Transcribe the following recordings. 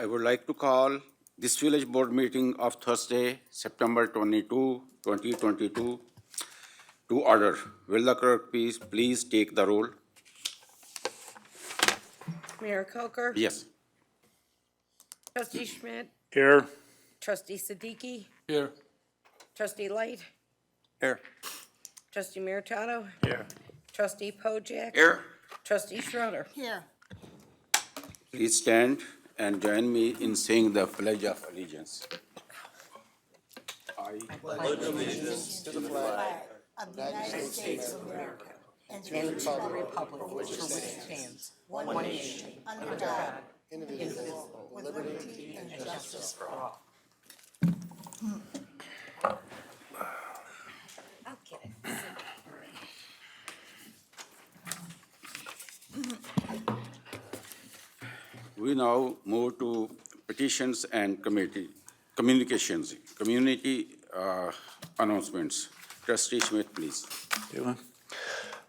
I would like to call this village board meeting of Thursday, September 22, 2022 to order. Will the clerk please take the roll? Mayor Coker? Yes. Trustee Schmidt? Here. Trustee Siddiqui? Here. Trustee Light? Here. Trustee Meritano? Here. Trustee Pojek? Here. Trustee Schroeder? Here. Please stand and join me in saying the Pledge of Allegiance. I Of the United States of America and to the republic for which it stands, one nation, under God, indivisible, with liberty and justice for all. I'll get it. We now move to petitions and communications, community announcements. Trustee Schmidt, please.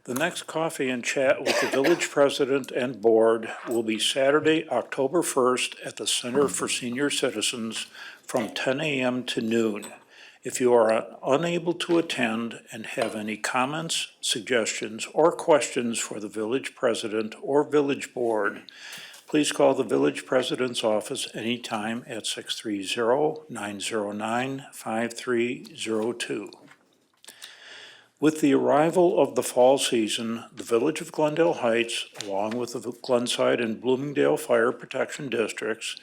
The next coffee and chat with the village president and board will be Saturday, October 1st at the Center for Senior Citizens from 10 a.m. to noon. If you are unable to attend and have any comments, suggestions, or questions for the village president or village board, please call the village president's office anytime at 630-909-5302. With the arrival of the fall season, the Village of Glendale Heights, along with the Glenside and Bloomingdale Fire Protection Districts,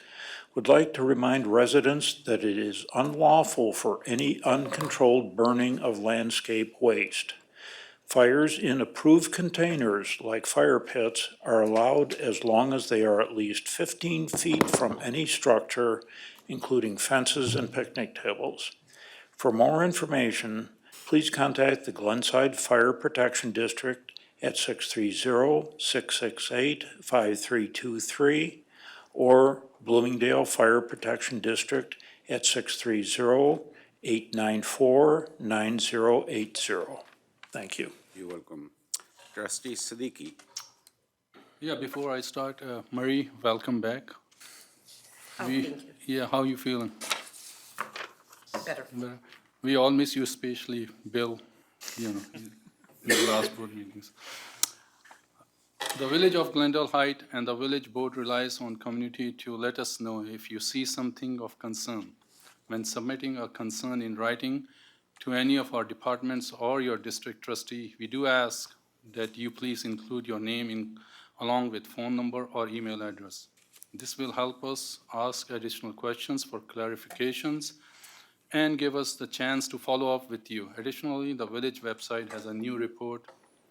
would like to remind residents that it is unlawful for any uncontrolled burning of landscape waste. Fires in approved containers, like fire pits, are allowed as long as they are at least 15 feet from any structure, including fences and picnic tables. For more information, please contact the Glenside Fire Protection District at 630-668-5323 or Bloomingdale Fire Protection District at 630-894-9080. Thank you. You're welcome. Trustee Siddiqui. Yeah, before I start, Marie, welcome back. Thank you. Yeah, how you feeling? Better. We all miss you, especially Bill, in the last board meetings. The Village of Glendale Heights and the village board relies on community to let us know if you see something of concern. When submitting a concern in writing to any of our departments or your district trustee, we do ask that you please include your name along with phone number or email address. This will help us ask additional questions for clarifications and give us the chance to follow up with you. Additionally, the village website has a new report,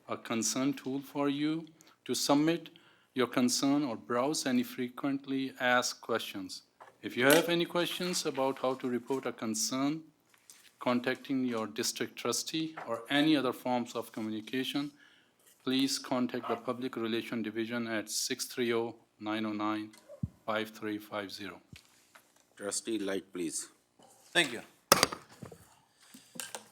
a concern tool for you to submit your concern or browse any frequently asked questions. If you have any questions about how to report a concern, contacting your district trustee or any other forms of communication, please contact the Public Relations Division at 630-909-5350. Trustee Light, please. Thank you.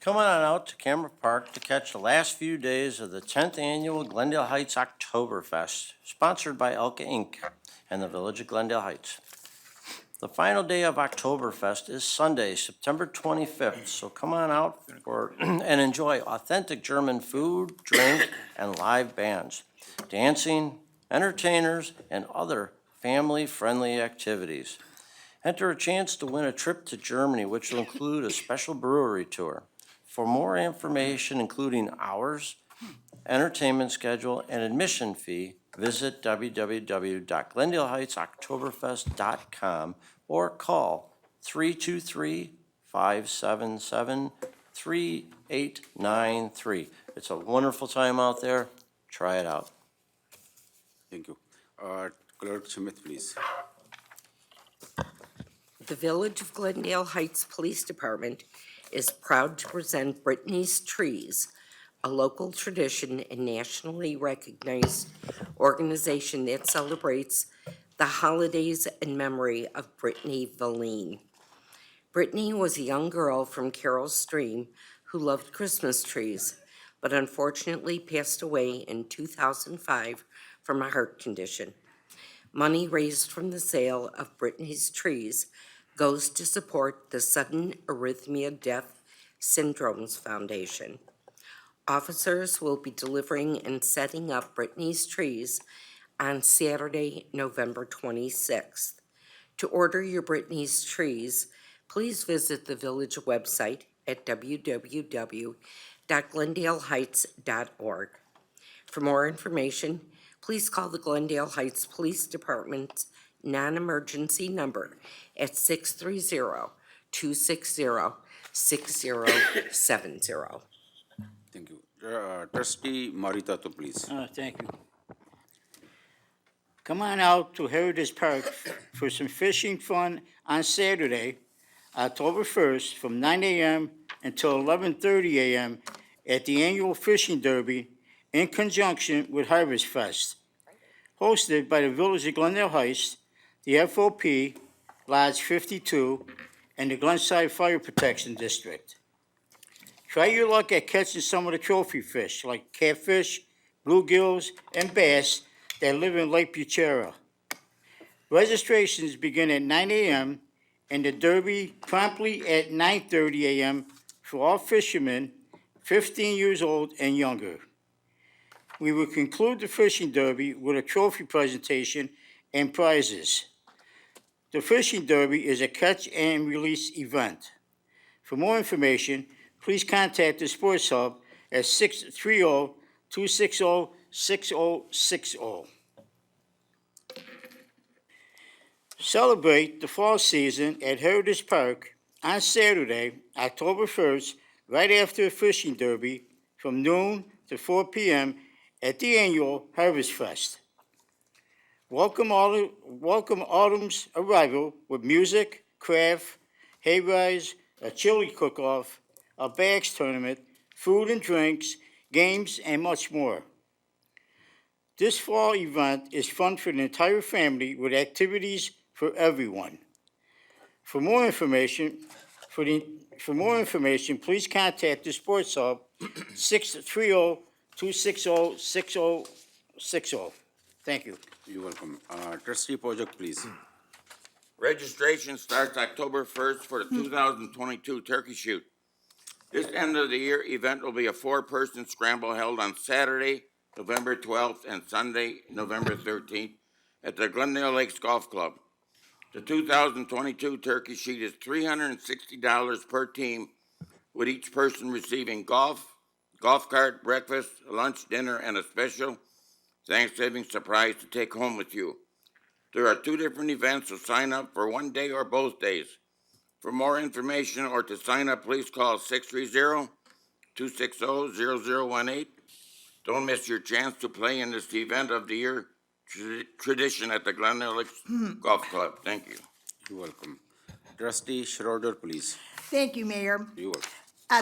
Come on out to Cameron Park to catch the last few days of the 10th Annual Glendale Heights Oktoberfest, sponsored by Elka Inc. and the Village of Glendale Heights. The final day of Oktoberfest is Sunday, September 25th, so come on out and enjoy authentic German food, drink, and live bands, dancing, entertainers, and other family-friendly activities. Enter a chance to win a trip to Germany, which will include a special brewery tour. For more information, including hours, entertainment schedule, and admission fee, visit www.glendaleheightsoktoberfest.com or call 323-577-3893. It's a wonderful time out there. Try it out. Thank you. Clerk Schmidt, please. The Village of Glendale Heights Police Department is proud to present Brittany's Trees, a local tradition and nationally recognized organization that celebrates the holidays in memory of Brittany Valine. Brittany was a young girl from Carroll Stream who loved Christmas trees, but unfortunately passed away in 2005 from a heart condition. Money raised from the sale of Brittany's trees goes to support the Sudden Arrhythmia Death Syndromes Foundation. Officers will be delivering and setting up Brittany's trees on Saturday, November 26th. To order your Brittany's trees, please visit the village website at www.glendaleheights.org. For more information, please call the Glendale Heights Police Department's non-emergency number at 630-260-6070. Thank you. Trustee Maritato, please. Thank you. Come on out to Heritage Park for some fishing fun on Saturday, October 1st, from 9 a.m. until 11:30 a.m. at the annual fishing derby in conjunction with Harvest Fest, hosted by the Village of Glendale Heights, the FOP, Lodge 52, and the Glenside Fire Protection District. Try your luck at catching some of the trophy fish like catfish, bluegills, and bass that live in Lake Buchera. Registrations begin at 9 a.m. and the derby promptly at 9:30 a.m. for all fishermen 15 years old and younger. We will conclude the fishing derby with a trophy presentation and prizes. The fishing derby is a catch and release event. For more information, please contact the Sports Hub at 630-260-6060. Celebrate the fall season at Heritage Park on Saturday, October 1st, right after the fishing derby from noon to 4 p.m. at the annual Harvest Fest. Welcome autumn's arrival with music, craft, hayrides, a chili cook-off, a bags tournament, food and drinks, games, and much more. This fall event is fun for the entire family with activities for everyone. For more information, please contact the Sports Hub, 630-260-6060. Thank you. You're welcome. Trustee Pojek, please. Registration starts October 1st for the 2022 turkey shoot. This end of the year event will be a 4-person scramble held on Saturday, November 12th and Sunday, November 13th at the Glendale Lakes Golf Club. The 2022 turkey shoot is $360 per team, with each person receiving golf cart, breakfast, lunch, dinner, and a special Thanksgiving surprise to take home with you. There are 2 different events, so sign up for one day or both days. For more information or to sign up, please call 630-260-0018. Don't miss your chance to play in this event of the year tradition at the Glendale Lakes Golf Club. Thank you. You're welcome. Trustee Schroeder, please. Thank you, Mayor. You're welcome.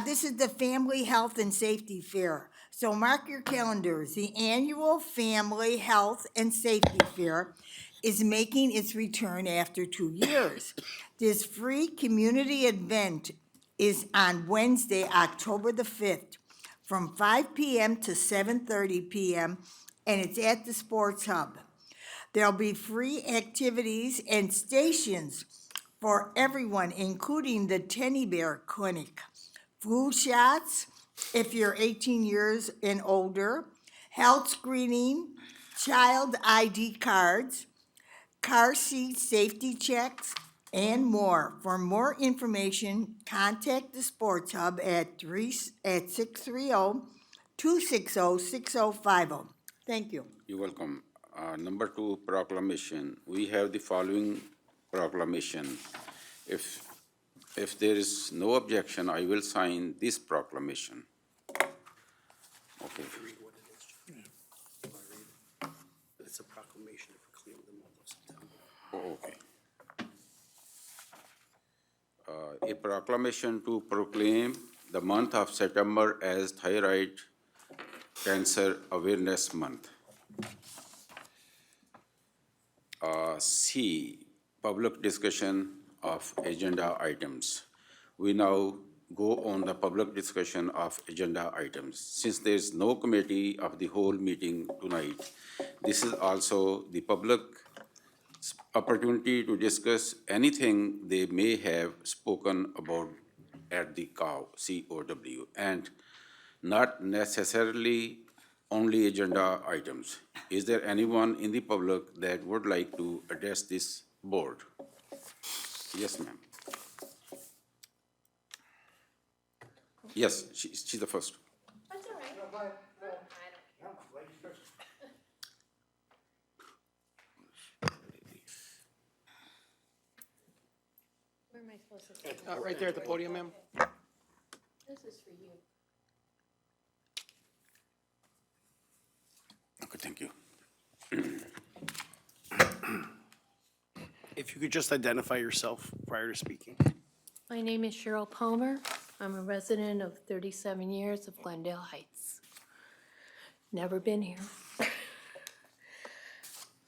This is the Family Health and Safety Fair. So mark your calendars. The annual Family Health and Safety Fair is making its return after 2 years. This free community event is on Wednesday, October the 5th, from 5 p.m. to 7:30 p.m., and it's at the Sports Hub. There'll be free activities and stations for everyone, including the Teddy Bear Clinic, flu shots if you're 18 years and older, health screening, child ID cards, car seat safety checks, and more. For more information, contact the Sports Hub at 630-260-6050. Thank you. You're welcome. Number 2, proclamation. We have the following proclamation. If there is no objection, I will sign this proclamation. Okay. It's a proclamation to proclaim the month of September. Oh, okay. A proclamation to proclaim the month of September as Thyroid Cancer Awareness Month. C, public discussion of agenda items. We now go on the public discussion of agenda items. Since there is no committee of the whole meeting tonight, this is also the public opportunity to discuss anything they may have spoken about at the COW, and not necessarily only agenda items. Is there anyone in the public that would like to address this board? Yes, ma'am. Yes, she's the first. That's all right. Where am I supposed to sit? Right there at the podium, ma'am. This is for you. Okay, thank you. If you could just identify yourself prior to speaking. My name is Cheryl Palmer. I'm a resident of 37 years of Glendale Heights. Never been here.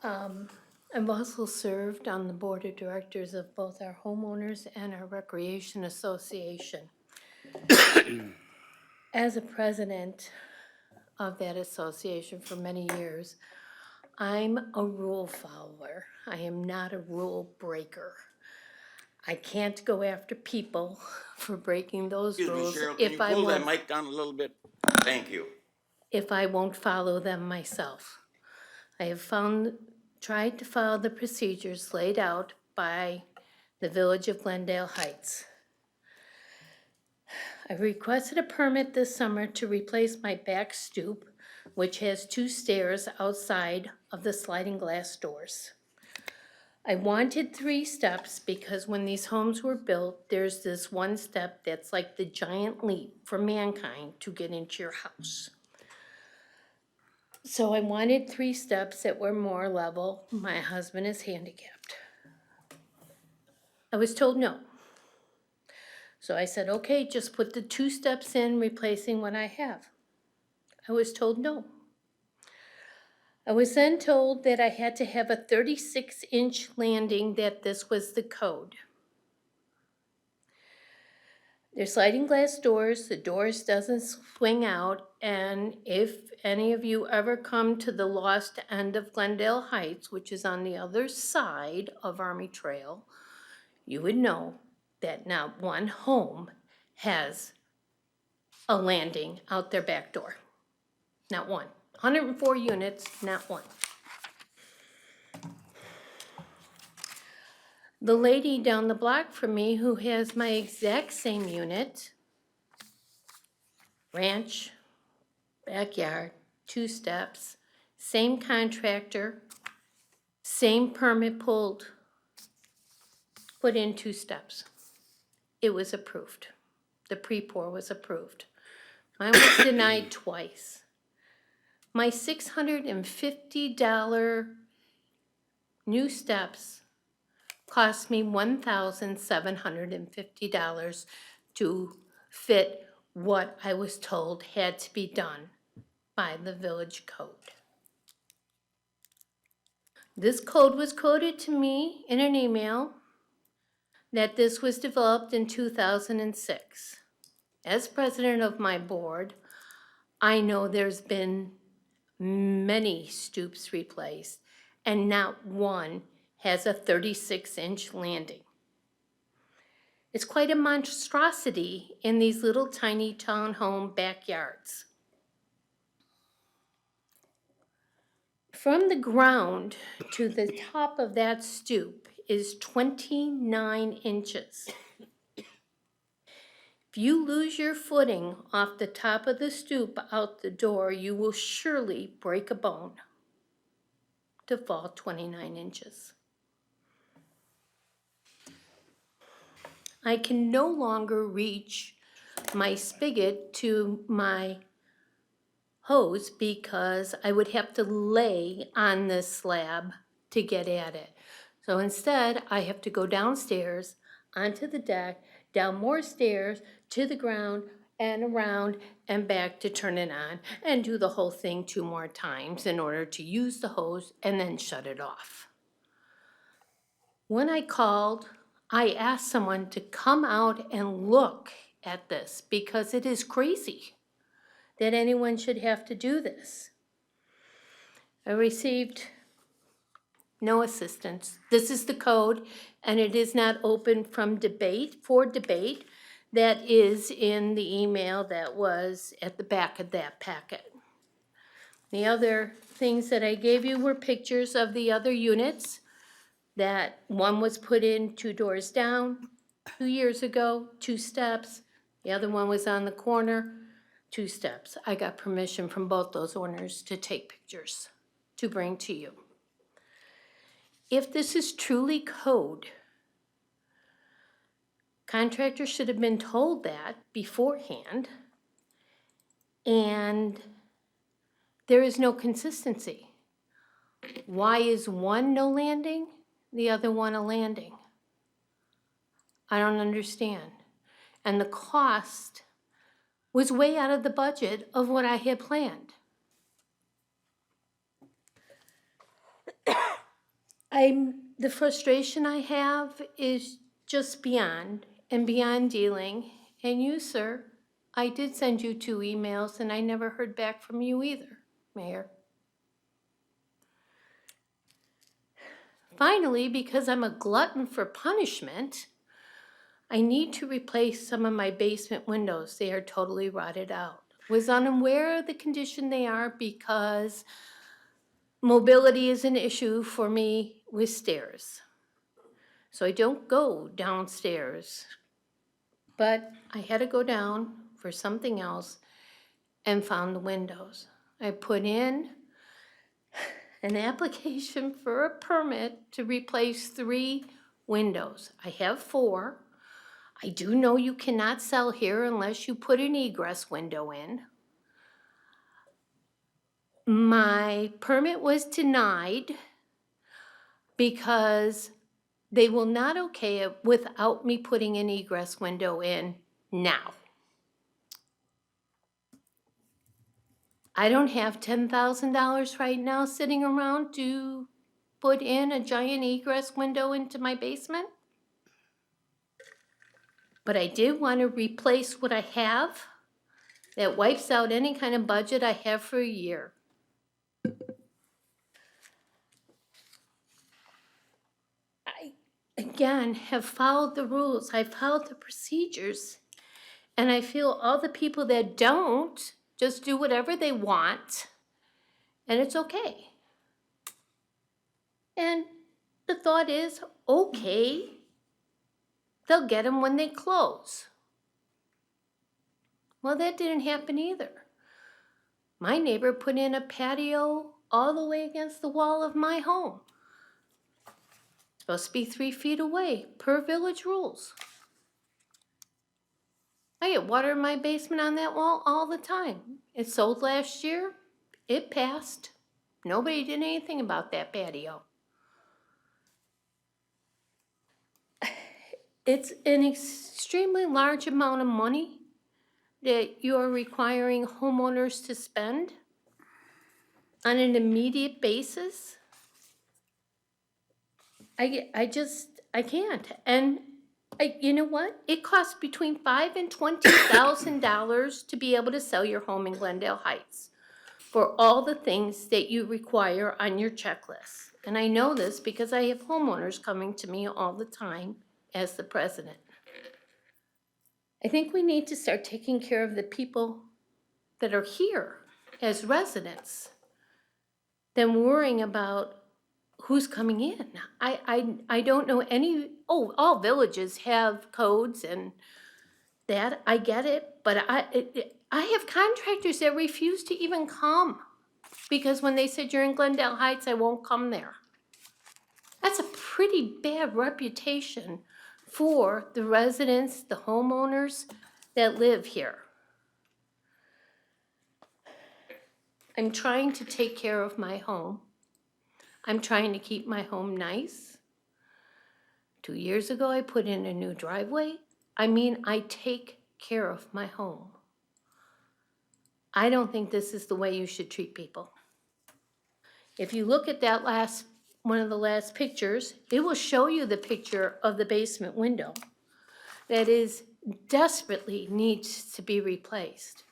I've also served on the board of directors of both our homeowners and our recreation association. As a president of that association for many years, I'm a rule follower. I am not a rule breaker. I can't go after people for breaking those Excuse me, rules Cheryl, can you if I pull that won't, mic down a little bit? Thank you. if I won't follow them myself. I have tried to follow the procedures laid out by the Village of Glendale Heights. I requested a permit this summer to replace my back stoop, which has 2 stairs outside of the sliding glass doors. I wanted 3 steps because when these homes were built, there's this one step that's like the giant leap for mankind to get into your house. So I wanted 3 steps that were more level. My husband is handicapped. I was told no. So I said, okay, just put the 2 steps in, replacing what I have. I was told no. I was then told that I had to have a 36-inch landing, that this was the code. They're sliding glass doors, the doors doesn't swing out, and if any of you ever come to the lost end of Glendale Heights, which is on the other side of Army Trail, you would know that not one home has a landing out their back door. Not one. 104 units, not one. The lady down the block from me who has my exact same unit, ranch, backyard, 2 steps, same contractor, same permit pulled, put in 2 steps. It was approved. The pre-pour was approved. Mine was denied twice. My $650 new steps cost me $1,750 to fit what I was told had to be done by the village code. This code was quoted to me in an email that this was developed in 2006. As president of my board, I know there's been many stoops replaced, and not one has a 36-inch landing. It's quite a monstrosity in these little tiny townhome backyards. From the ground to the top of that stoop is 29 inches. If you lose your footing off the top of the stoop out the door, you will surely break a bone to fall 29 inches. I can no longer reach my spigot to my hose because I would have to lay on this slab to get at it. So instead, I have to go downstairs, onto the deck, down more stairs, to the ground, and around and back to turn it on, and do the whole thing 2 more times in order to use the hose and then shut it off. When I called, I asked someone to come out and look at this because it is crazy that anyone should have to do this. I received no assistance. This is the code, and it is not open for debate. That is in the email that was at the back of that packet. The other things that I gave you were pictures of the other units. That one was put in 2 doors down 2 years ago, 2 steps. The other one was on the corner, 2 steps. I got permission from both those owners to take pictures to bring to you. If this is truly code, contractors should have been told that beforehand, and there is no consistency. Why is one no landing, the other one a landing? I don't understand. And the cost was way out of the budget of what I had planned. The frustration I have is just beyond dealing. And you, sir, I did send you 2 emails and I never heard back from you either, Mayor. Finally, because I'm a glutton for punishment, I need to replace some of my basement windows. They are totally rotted out. Was unaware of the condition they are because mobility is an issue for me with stairs. So I don't go downstairs. But I had to go down for something else and found the windows. I put in an application for a permit to replace 3 windows. I have 4. I do know you cannot sell here unless you put an egress window in. My permit was denied because they will not okay it without me putting an egress window in now. I don't have $10,000 right now sitting around to put in a giant egress window into my basement. But I did want to replace what I have. That wipes out any kind of budget I have for a year. I, again, have followed the rules. I've followed the procedures. And I feel all the people that don't just do whatever they want, and it's okay. And the thought is, okay, they'll get them when they close. Well, that didn't happen either. My neighbor put in a patio all the way against the wall of my home. It's supposed to be 3 feet away, per village rules. I get water in my basement on that wall all the time. It sold last year. It passed. Nobody did anything about that patio. It's an extremely large amount of money that you are requiring homeowners to spend on an immediate basis. I can't. And you know what? It costs between $5,000 and $20,000 to be able to sell your home in Glendale Heights for all the things that you require on your checklist. And I know this because I have homeowners coming to me all the time as the president. I think we need to start taking care of the people that are here as residents than worrying about who's coming in. I don't know any, all villages have codes and that, I get it, but I have contractors that refuse to even come because when they said you're in Glendale Heights, I won't come there. That's a pretty bad reputation for the residents, the homeowners that live here. I'm trying to take care of my home. I'm trying to keep my home nice. 2 years ago, I put in a new driveway. I take care of my home. I don't think this is the way you should treat people. If you look at that one of the last pictures, it will show you the picture of the basement window that desperately needs to be replaced.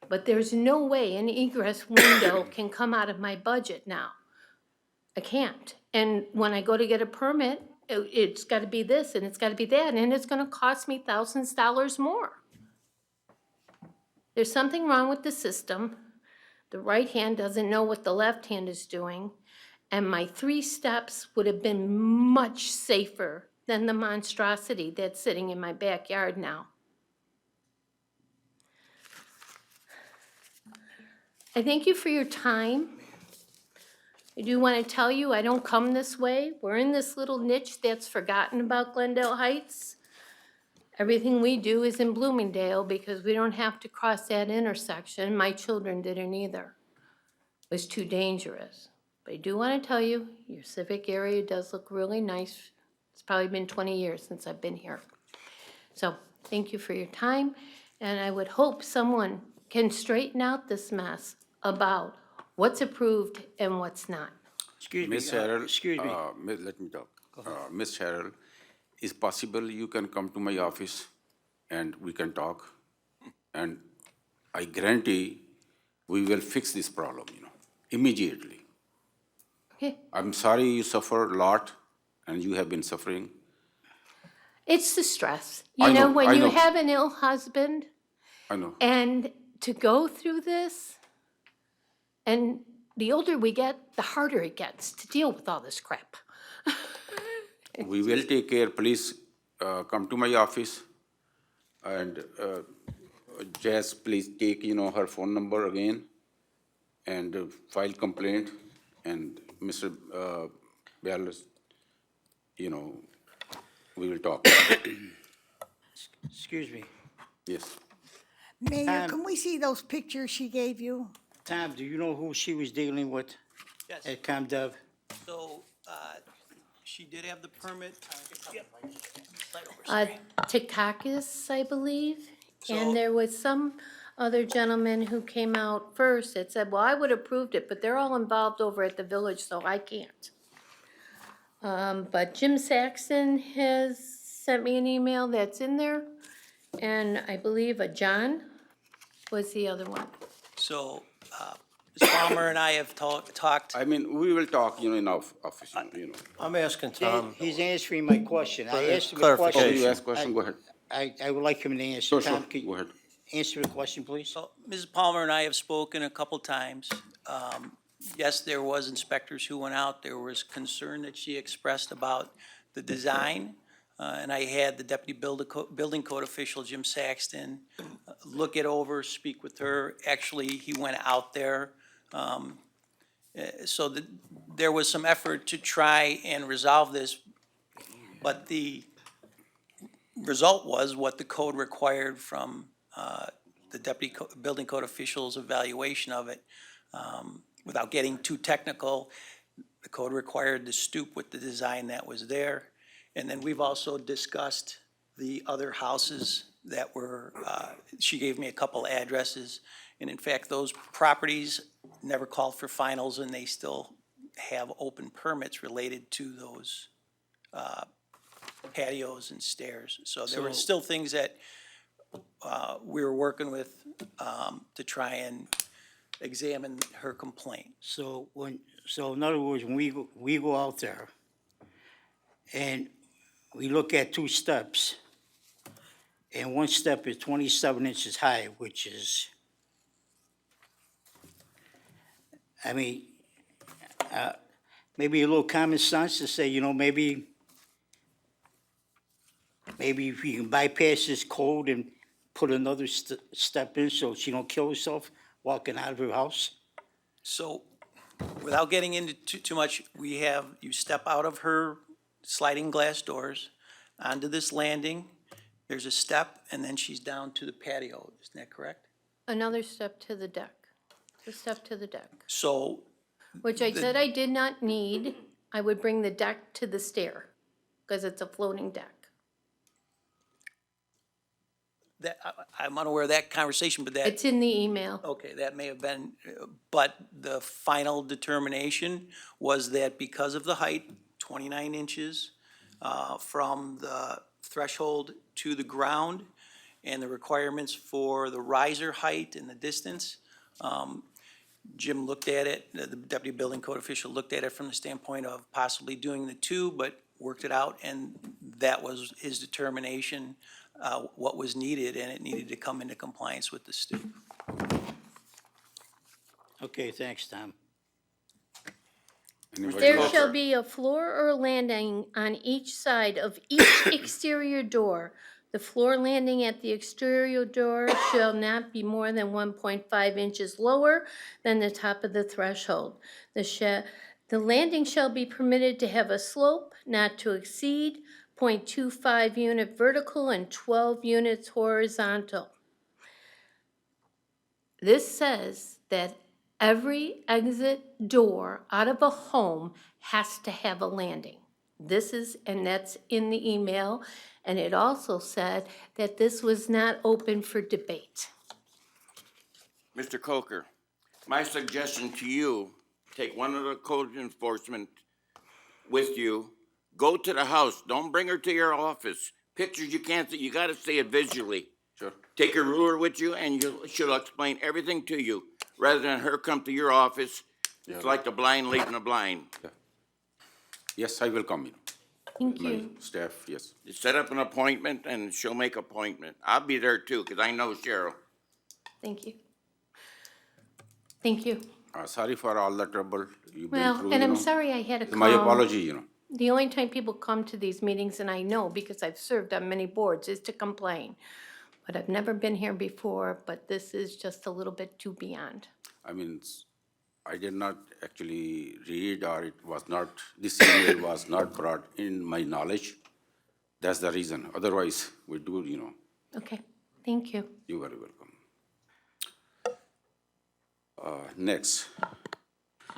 But there's no way an egress window can come out of my budget now. I can't. And when I go to get a permit, it's gotta be this and it's gotta be that, and it's gonna cost me thousands of dollars more. There's something wrong with the system. The right hand doesn't know what the left hand is doing. And my 3 steps would have been much safer than the monstrosity that's sitting in my backyard now. I thank you for your time. I do want to tell you, I don't come this way. We're in this little niche that's forgotten about Glendale Heights. Everything we do is in Bloomingdale because we don't have to cross that intersection. My children didn't either. It was too dangerous. But I do want to tell you, your civic area does look really nice. It's probably been 20 years since I've been here. So thank you for your time, and I would hope someone can straighten out this mess about what's approved and what's not. Excuse me, Ms. Harrell. excuse me. Let me talk. Ms. Harrell, is possible you can come to my office and we can talk? And I guarantee we will fix this problem, immediately. Okay. I'm sorry you suffer a lot and you have been suffering. It's the stress. I You know, know, when I you know. have an ill husband I know. and to go through this, and the older we get, the harder it gets to deal with all this crap. We will take care. Please come to my office. And Jess, please take, her phone number again and file complaint. And Mr. Bell, we will talk. Excuse me. Yes. Mayor, can we see those pictures she gave you? Tom, do you know who she was dealing with Yes, at ComDev? so, she did have the permit. Yep. Takakis, I believe, So- and there was some other gentleman who came out first that said, well, I would have approved it, but they're all involved over at the village, so I can't. But Jim Saxon has sent me an email that's in there, and I believe a John was the other one. So, Ms. Palmer and I have talked, I mean, we will talk, in our office, I'm asking Tom, He's answering my question. I asked him a Oh, question. you ask question, go ahead. I would like him to answer. Sure, sure, Tom, could go ahead. you answer the question, please? so Ms. Palmer and I have spoken a couple times. Yes, there was inspectors who went out. There was concern that she expressed about the design. And I had the deputy building code official, Jim Saxton, look it over, speak with her. Actually, he went out there. So there was some effort to try and resolve this, but the result was what the code required from the deputy building code official's evaluation of it. Without getting too technical, the code required the stoop with the design that was there. And then we've also discussed the other houses that were, she gave me a couple addresses. And in fact, those properties never called for finals and they still have open permits related to those patios and stairs. So there were still things that we were working with to try and examine her complaint. So in other words, when we go out there and we look at 2 steps, and 1 step is 27 inches high, which is, I mean, maybe a little common sense to say, maybe if we can bypass this code and put another step in so she don't kill herself walking out of her house. So, without getting into too much, you step out of her sliding glass doors onto this landing, there's a step, and then she's down to the patio, isn't that correct? Another step to the deck, a step to the deck, So, which I said I did not need. I would bring the deck to the stair, because it's a floating deck. I'm unaware of that conversation, but that. It's in the email. Okay, that may have been, but the final determination was that because of the height, 29 inches from the threshold to the ground, and the requirements for the riser height and the distance, Jim looked at it, the deputy building code official looked at it from the standpoint of possibly doing the two, but worked it out, and that was his determination, what was needed, and it needed to come into compliance with the stoop. Okay, thanks, Tom. Anybody There else? shall be a floor or landing on each side of each exterior door. The floor landing at the exterior door shall not be more than 1.5 inches lower than the top of the threshold. The landing shall be permitted to have a slope not to exceed 0.25 unit vertical and 12 units horizontal. This says that every exit door out of a home has to have a landing. And that's in the email, and it also said that this was not open for debate. Mr. Coker, my suggestion to you, take one of the code enforcement with you, go to the house, don't bring her to your office. Pictures you can't see, you gotta see it visually. Sure. Take a ruler with you and she'll explain everything to you, rather than her come to your office. It's like the blind leading the blind. Yes, I will come in. Thank My you. staff, yes. You set up an appointment and she'll make appointment. I'll be there too, because I know Cheryl. Thank you. Thank you. Sorry for all the trouble you've been Well, through, and you I'm know. sorry I had to It's come. my apology, you know. The only time people come to these meetings, and I know because I've served on many boards, is to complain. But I've never been here before, but this is just a little bit too beyond. I mean, I did not actually read, or it was not, this email was not brought in my knowledge. That's the reason. Otherwise, we do, you know, Okay, thank you. you're very welcome. Next,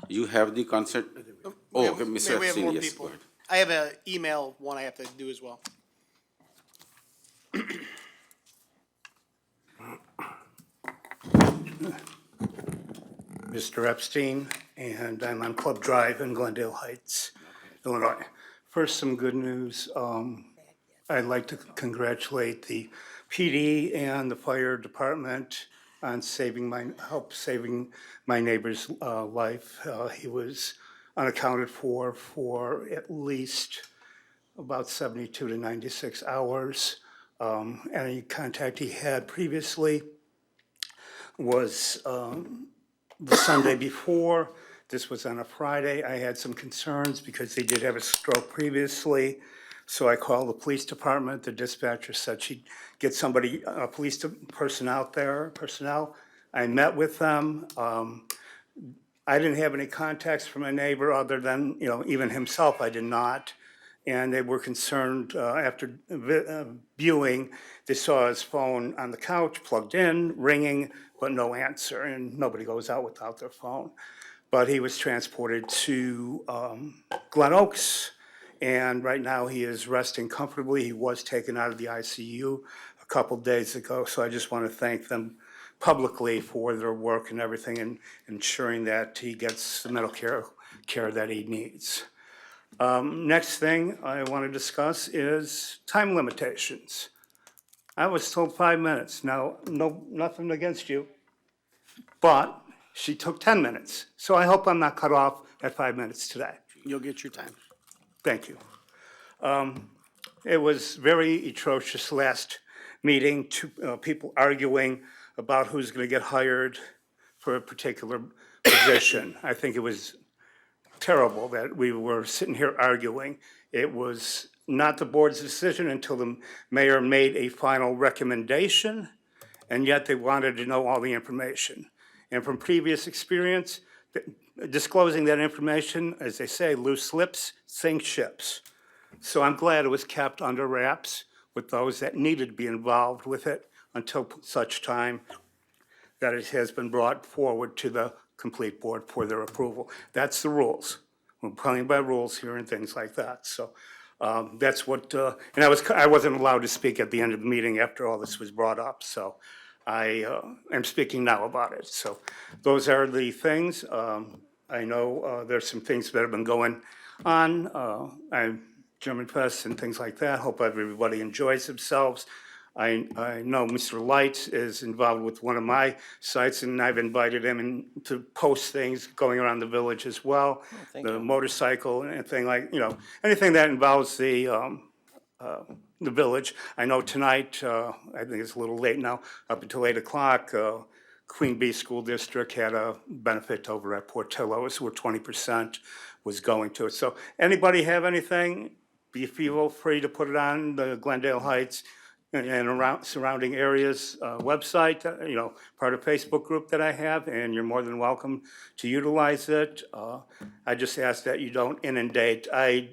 you have the consent. Oh, okay, Mr. We have Epstein, more yes, people. go ahead. I have an email one I have to do as well. Mr. Epstein, and I'm on Club Drive in Glendale Heights, Illinois. First, some good news. I'd like to congratulate the PD and the fire department on saving my neighbor's life. He was unaccounted for at least about 72 to 96 hours. Any contact he had previously was the Sunday before. This was on a Friday. I had some concerns because they did have a stroke previously. So I called the police department. The dispatcher said she'd get somebody, a personnel. I met with them. I didn't have any contacts from my neighbor other than, even himself, I did not. And they were concerned after viewing, they saw his phone on the couch, plugged in, ringing, but no answer, and nobody goes out without their phone. But he was transported to Glen Oaks, and right now he is resting comfortably. He was taken out of the ICU a couple days ago, so I just want to thank them publicly for their work and everything and ensuring that he gets the medical care that he needs. Next thing I want to discuss is time limitations. I was told 5 minutes. Now, nothing against you, but she took 10 minutes. So I hope I'm not cut off at 5 minutes today. You'll get your time. Thank you. It was very atrocious last meeting, people arguing about who's going to get hired for a particular position. I think it was terrible that we were sitting here arguing. It was not the board's decision until the mayor made a final recommendation, and yet they wanted to know all the information. And from previous experience, disclosing that information, as they say, loose lips sink ships. So I'm glad it was kept under wraps with those that needed to be involved with it until such time that it has been brought forward to the complete board for their approval. That's the rules. We're playing by rules here and things like that. So that's what, and I wasn't allowed to speak at the end of the meeting after all this was brought up. So I am speaking now about it. So those are the things. I know there's some things that have been going on. German Fest and things like that. Hope everybody enjoys themselves. I know Mr. Lights is involved with one of my sites, and I've invited him to post things going around the village as well. thank The you. motorcycle and anything like, anything that involves the village. I know tonight, I think it's a little late now, up until 8 o'clock, Queen Bee School District had a benefit over at Portillo's where 20% was going to it. So anybody have anything, feel free to put it on the Glendale Heights and around surrounding areas website, part of Facebook group that I have, and you're more than welcome to utilize it. I just ask that you don't inundate. I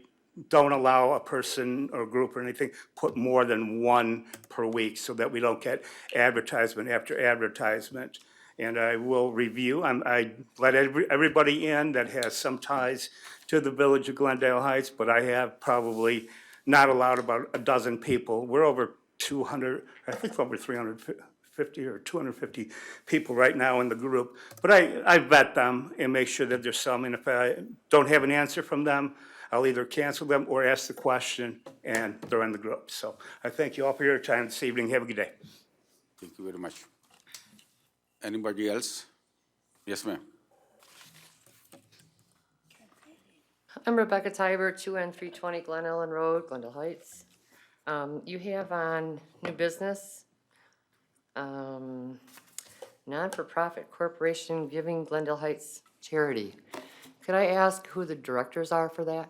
don't allow a person or group or anything put more than one per week so that we don't get advertisement after advertisement. And I will review, I let everybody in that has some ties to the village of Glendale Heights, but I have probably not allowed about a dozen people. We're over 200, I think over 350 or 250 people right now in the group. But I vet them and make sure that there's some, and if I don't have an answer from them, I'll either cancel them or ask the question, and they're in the group. So I thank you all for your time this evening. Have a good day. Thank you very much. Anybody else? Yes, ma'am. I'm Rebecca Tiber, 2N320 Glen Ellen Road, Glendale Heights. You have on new business, non-for-profit corporation giving Glendale Heights charity. Could I ask who the directors are for that?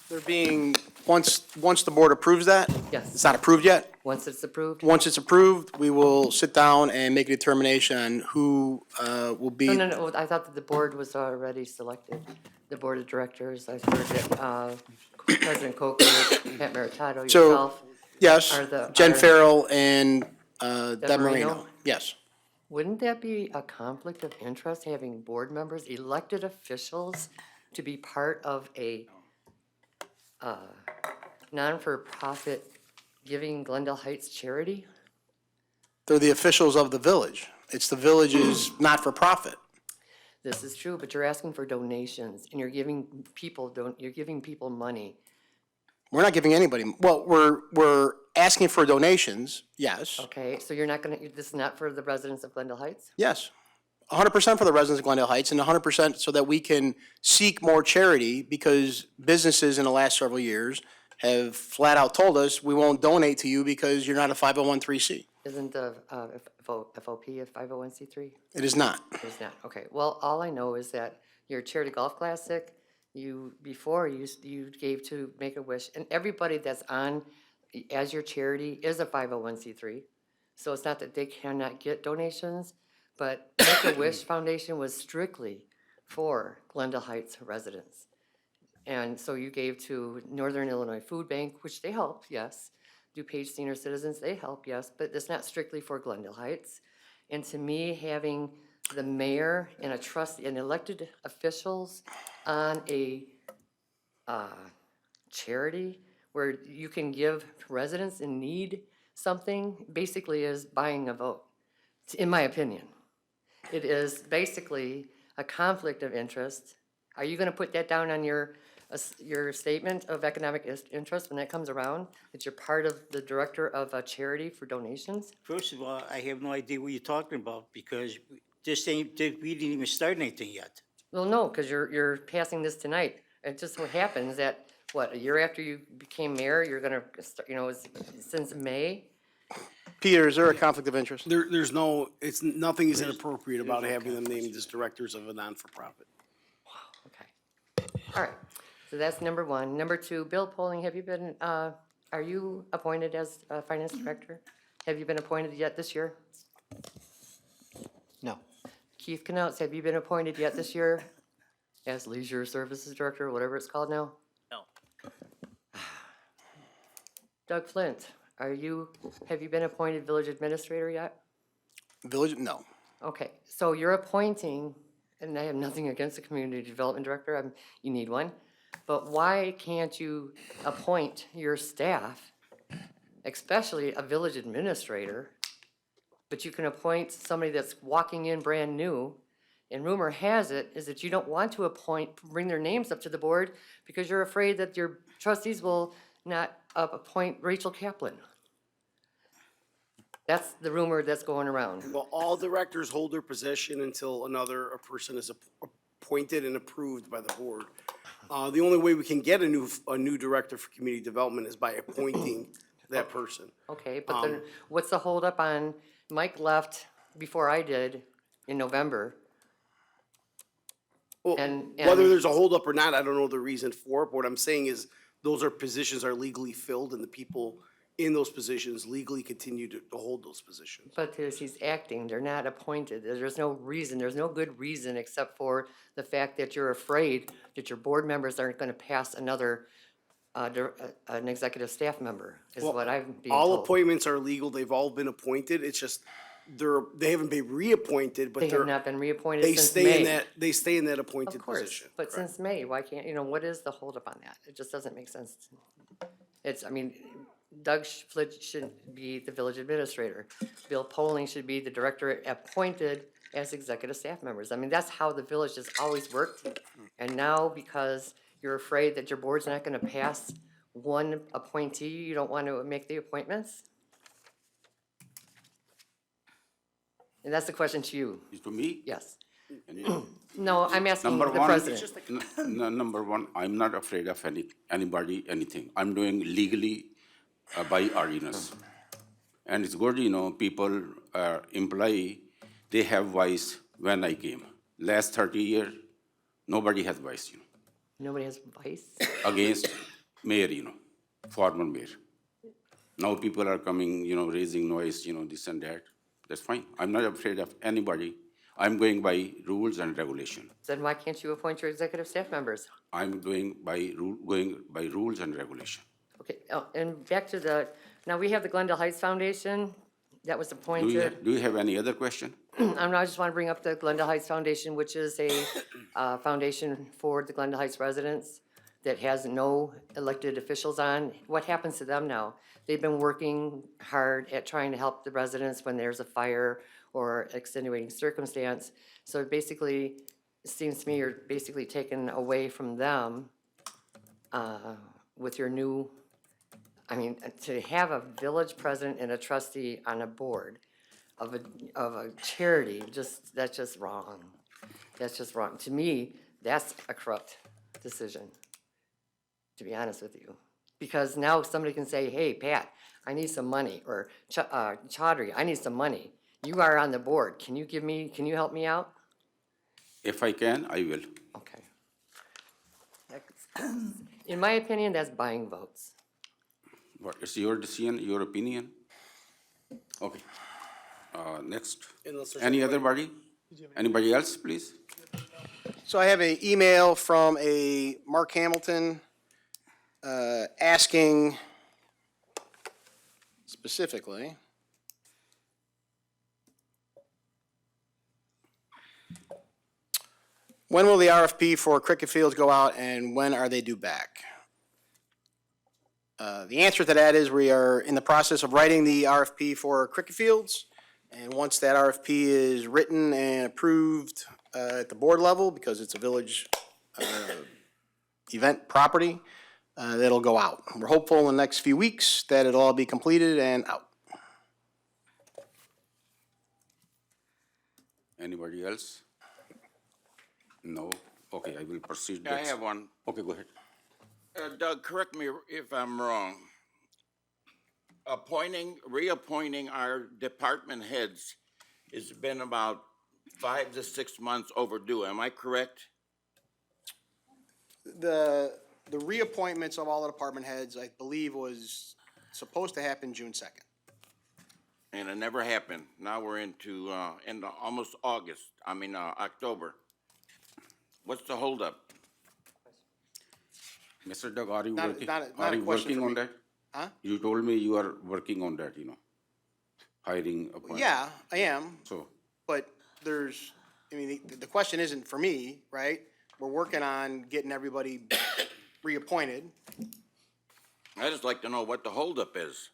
They're being, once the board approves that, Yes. it's not approved yet. Once it's approved? Once it's approved, we will sit down and make a determination on who will be. No, I thought that the board was already selected, the board of directors. I heard it, President Coker, Pat Maritato, So, yourself. yes, Jen are- Farrell and Deb Marino. Yes. Wouldn't that be a conflict of interest, having board members, elected officials, to be part of a non-for-profit giving Glendale Heights charity? They're the officials of the village. It's the village's not-for-profit. This is true, but you're asking for donations, and you're giving people money. We're not giving anybody, well, we're asking for donations, yes. Okay, so you're not gonna, this is not for the residents of Glendale Heights? Yes. 100% for the residents of Glendale Heights and 100% so that we can seek more charity because businesses in the last several years have flat out told us, we won't donate to you because you're not a 501(c)(3). Isn't the FOP a 501c3? It is not. It's not, okay. Well, all I know is that your Charity Golf Classic, you gave to Make-A-Wish, and everybody that's on as your charity is a 501c3. So it's not that they cannot get donations, but Make-A-Wish Foundation was strictly for Glendale Heights residents. And so you gave to Northern Illinois Food Bank, which they help, yes. DuPage Senior Citizens, they help, yes, but it's not strictly for Glendale Heights. And to me, having the mayor and a trustee and elected officials on a charity where you can give residents in need something basically is buying a vote, in my opinion. It is basically a conflict of interest. Are you going to put that down on your statement of economic interest when that comes around, that you're part of the director of a charity for donations? First of all, I have no idea what you're talking about because we didn't even start anything yet. Well, no, because you're passing this tonight. It just so happens that, a year after you became mayor, you're gonna, since May? Peter, is there a conflict of interest? There's no, nothing is inappropriate about having them named as directors of a non-for-profit. Okay. All right. So that's number one. Number two, Bill Poling, have you been, are you appointed as finance director? Have you been appointed yet this year? No. Keith Knauts, have you been appointed yet this year as leisure services director, whatever it's called now? No. Doug Flint, have you been appointed village administrator yet? Village, no. Okay, so you're appointing, and I have nothing against the community development director, you need one, but why can't you appoint your staff, especially a village administrator, but you can appoint somebody that's walking in brand new, and rumor has it is that you don't want to bring their names up to the board because you're afraid that your trustees will not appoint Rachel Kaplan? That's the rumor that's going around. Well, all directors hold their position until a person is appointed and approved by the board. The only way we can get a new director for community development is by appointing that person. Okay, but then what's the holdup on, Mike left before I did in November. Well, And- whether there's a holdup or not, I don't know the reason for it, but what I'm saying is positions are legally filled and the people in those positions legally continue to hold those positions. But he's acting, they're not appointed, there's no reason, there's no good reason except for the fact that you're afraid that your board members aren't gonna pass another, an executive staff member, is what I'm being All told. appointments are legal, they've all been appointed, it's just, they haven't been reappointed, but They have they're, not been reappointed they since stay in May. that, they stay in that Of appointed course, position. but Correct. since May, why can't, what is the holdup on that? It just doesn't make sense. It's, Doug Flitch should be the village administrator. Bill Poling should be the director appointed as executive staff members. That's how the village has always worked. And now, because you're afraid that your board's not gonna pass one appointee, you don't want to make the appointments? And that's the question to you. To me? Yes. And, you know, No, I'm asking Number the one, president. number one, I'm not afraid of anybody, anything. I'm doing legally by ordinance. And it's good, people, employee, they have voice when I came. Last 30 years, nobody has voice, Nobody has vice? against mayor, former mayor. Now people are coming, raising noise, this and that. That's fine. I'm not afraid of anybody. I'm going by rules and regulation. Then why can't you appoint your executive staff members? I'm going by rules and regulation. Okay, and back to now we have the Glendale Heights Foundation that was appointed. Do you have any other question? I just want to bring up the Glendale Heights Foundation, which is a foundation for the Glendale Heights residents that has no elected officials on. What happens to them now? They've been working hard at trying to help the residents when there's a fire or extenuating circumstance. So basically, it seems to me you're basically taken away from them with your new, to have a village president and a trustee on a board of a charity, that's just wrong. That's just wrong. To me, that's a corrupt decision, to be honest with you. Because now somebody can say, hey, Pat, I need some money, or Chaudhry, I need some money. You are on the board. Can you help me out? If I can, I will. Okay. In my opinion, that's buying votes. What, it's your decision, your opinion? Okay. Next. Unless there's Any other body? Anybody else, please? So I have an email from a Mark Hamilton asking specifically, when will the RFP for cricket fields go out and when are they due back? The answer to that is we are in the process of writing the RFP for cricket fields. And once that RFP is written and approved at the board level, because it's a village event property, that'll go out. We're hopeful in the next few weeks that it'll all be completed and out. Anybody else? No? Okay, I will proceed. I have one. Okay, go ahead. Doug, correct me if I'm wrong. Reappointing our department heads has been about 5 to 6 months overdue. Am I correct? The reappointments of all the department heads, I believe, was supposed to happen June 2nd. And it never happened. Now we're into almost October. What's the holdup? Mr. Doug, are you Not- working, not a- not are a you question working for on me. that? Huh? You told me you are working on that, hiring appointment. Yeah, I am, So, but the question isn't for me, right? We're working on getting everybody reappointed. I just like to know what the holdup is.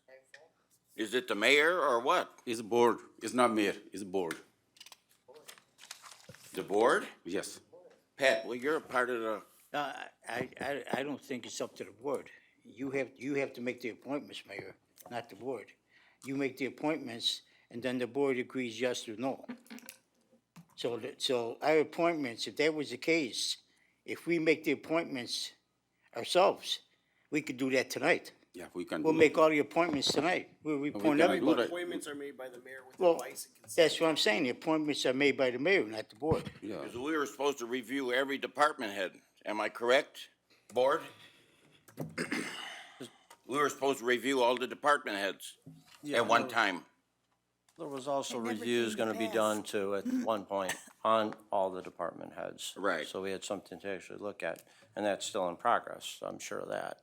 Is it the mayor or what? it's board, it's not mayor, it's board. The board? Yes. Pat, well, you're a part of the, I don't think it's up to the board. you have to make the appointments, Mayor, not the board. You make the appointments, and then the board agrees yes or no. So our appointments, if that was the case, if we make the appointments ourselves, we could do that tonight. Yeah, we can We'll do make it. all the appointments tonight. We'll appoint cannot do everybody. that. Appointments are made by the mayor with Well, advice and consent. that's what I'm saying. The appointments are made by the mayor, not the board. Yeah, Because we were supposed to review every department head. Am I correct, board? We were supposed to review all the department heads at one time. There was also It never reviews came gonna be to done too at one point on all the department heads. Right. So we had something to actually look at, and that's still in progress, I'm sure of that.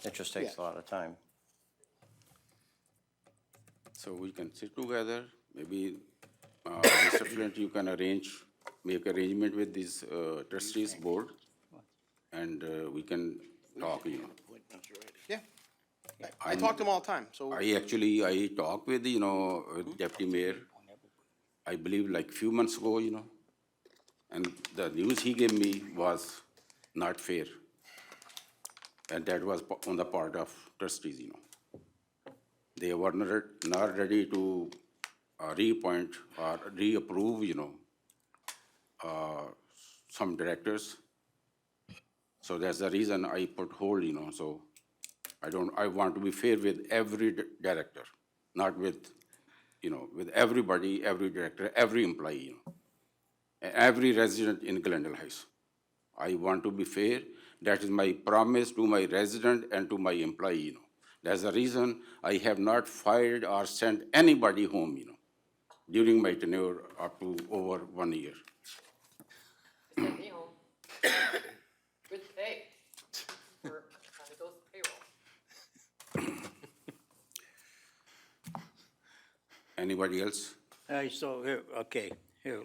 It just takes a lot of time. so we can sit together, maybe, Mr. Flint, you can make arrangement with this trustees board, and we can talk, you know. Yeah. I talk to them all the time, so. I talked with, you know, with deputy mayor, I believe like few months ago, you know, and the news he gave me was not fair. And that was on the part of trustees, you know. They were not ready to reappoint or reapprove, you know, some directors. So that's the reason I put hold, you know, so I want to be fair with every director, not with, you know, with everybody, every director, every employee, you know, and every resident in Glendale Heights. I want to be fair. That is my promise to my resident and to my employee, you know. That's the reason I have not fired or sent anybody home, you know, during my tenure up to over 1 year. Send me home. Good pay for those payroll. Anybody else? All right, so here, okay, here,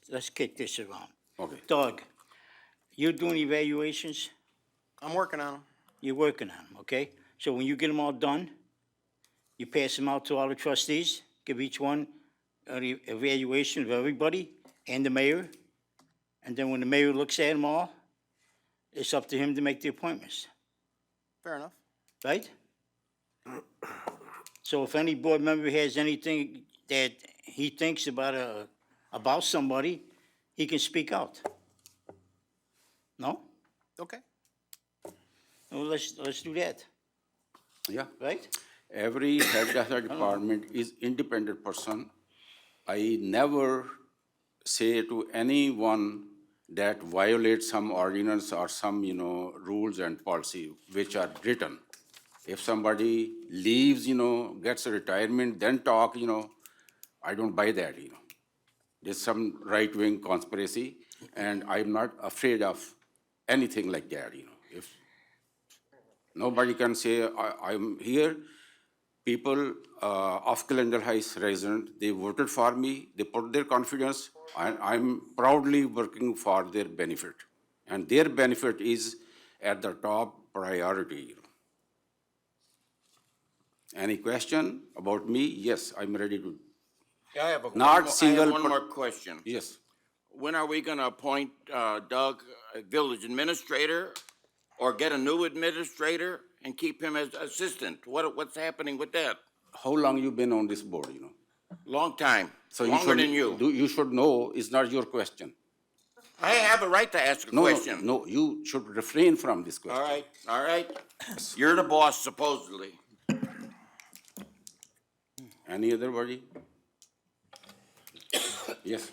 let's kick this around. Okay. Doug, you're doing evaluations? I'm working on them. You're working on them, okay? So when you get them all done, you pass them out to all the trustees, give each one the evaluation of everybody and the mayor. And then when the mayor looks at them all, it's up to him to make the appointments, Fair enough. right? So if any board member has anything that he thinks about somebody, he can speak out. No? Okay. Well, let's do that, Yeah. right? Every head of the department is independent person. I never say to anyone that violates some ordinance or some, you know, rules and policy which are written. If somebody leaves, you know, gets a retirement, then talk, you know, I don't buy that, you know. There's some right-wing conspiracy, and I'm not afraid of anything like that, you know. If nobody can say, I'm here, people of Glendale Heights resident, they voted for me, they put their confidence, and I'm proudly working for their benefit. And their benefit is at the top priority, you know. Any question about me? Yes, I'm ready to. I have Not single one per- more question. Yes. When are we gonna appoint Doug a village administrator or get a new administrator and keep him as assistant? What's happening with that? How long you been on this board, you know? Long time, So longer than you. You should know, it's not your question. I have a right to ask a No, question. no, you should refrain from this question. All right. You're the boss supposedly. Any other body? Yes,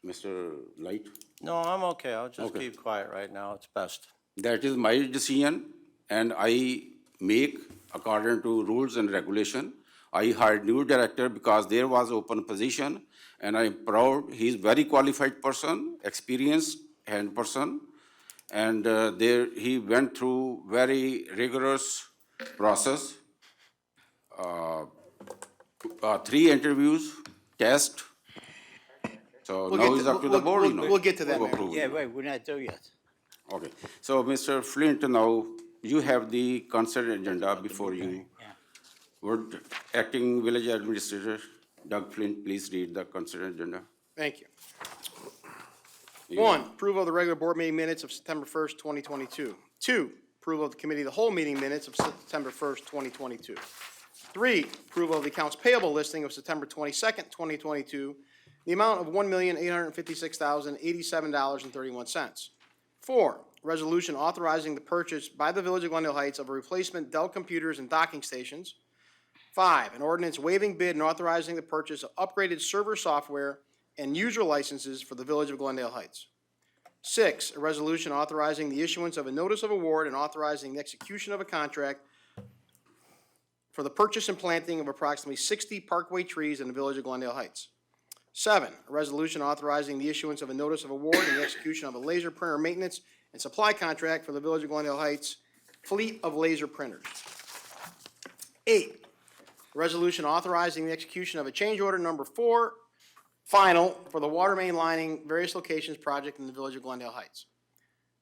Mr. Light? No, I'm okay, I'll just Okay. keep quiet right now, it's best. That is my decision, and I make according to rules and regulation. I hired new director because there was open position, and I'm proud, he's very qualified person, experienced hand person, and he went through very rigorous process. 3 interviews, test. So We'll now get it's to- up to the board, you know. we'll get to that, Mayor. approve, Yeah, you know. right, we're not there yet. Okay, so Mr. Flint, now you have the consent agenda before you. Yeah. Would acting village administrator Doug Flint please read the consent agenda? Thank you. You- 1, approval of the regular board meeting minutes of September 1st, 2022. 2, approval of the committee of the whole meeting minutes of September 1st, 2022. 3, approval of the accounts payable listing of September 22nd, 2022, the amount of $1,856,087.31. 4, resolution authorizing the purchase by the Village of Glendale Heights of a replacement Dell computers and docking stations. 5, an ordinance waiving bid and authorizing the purchase of upgraded server software and user licenses for the Village of Glendale Heights. 6, a resolution authorizing the issuance of a notice of award and authorizing the execution of a contract for the purchase and planting of approximately 60 parkway trees in the Village of Glendale Heights. 7, a resolution authorizing the issuance of a notice of award and the execution of a laser printer maintenance and supply contract for the Village of Glendale Heights fleet of laser printers. 8, a resolution authorizing the execution of a change order number 4, final, for the water main lining various locations project in the Village of Glendale Heights.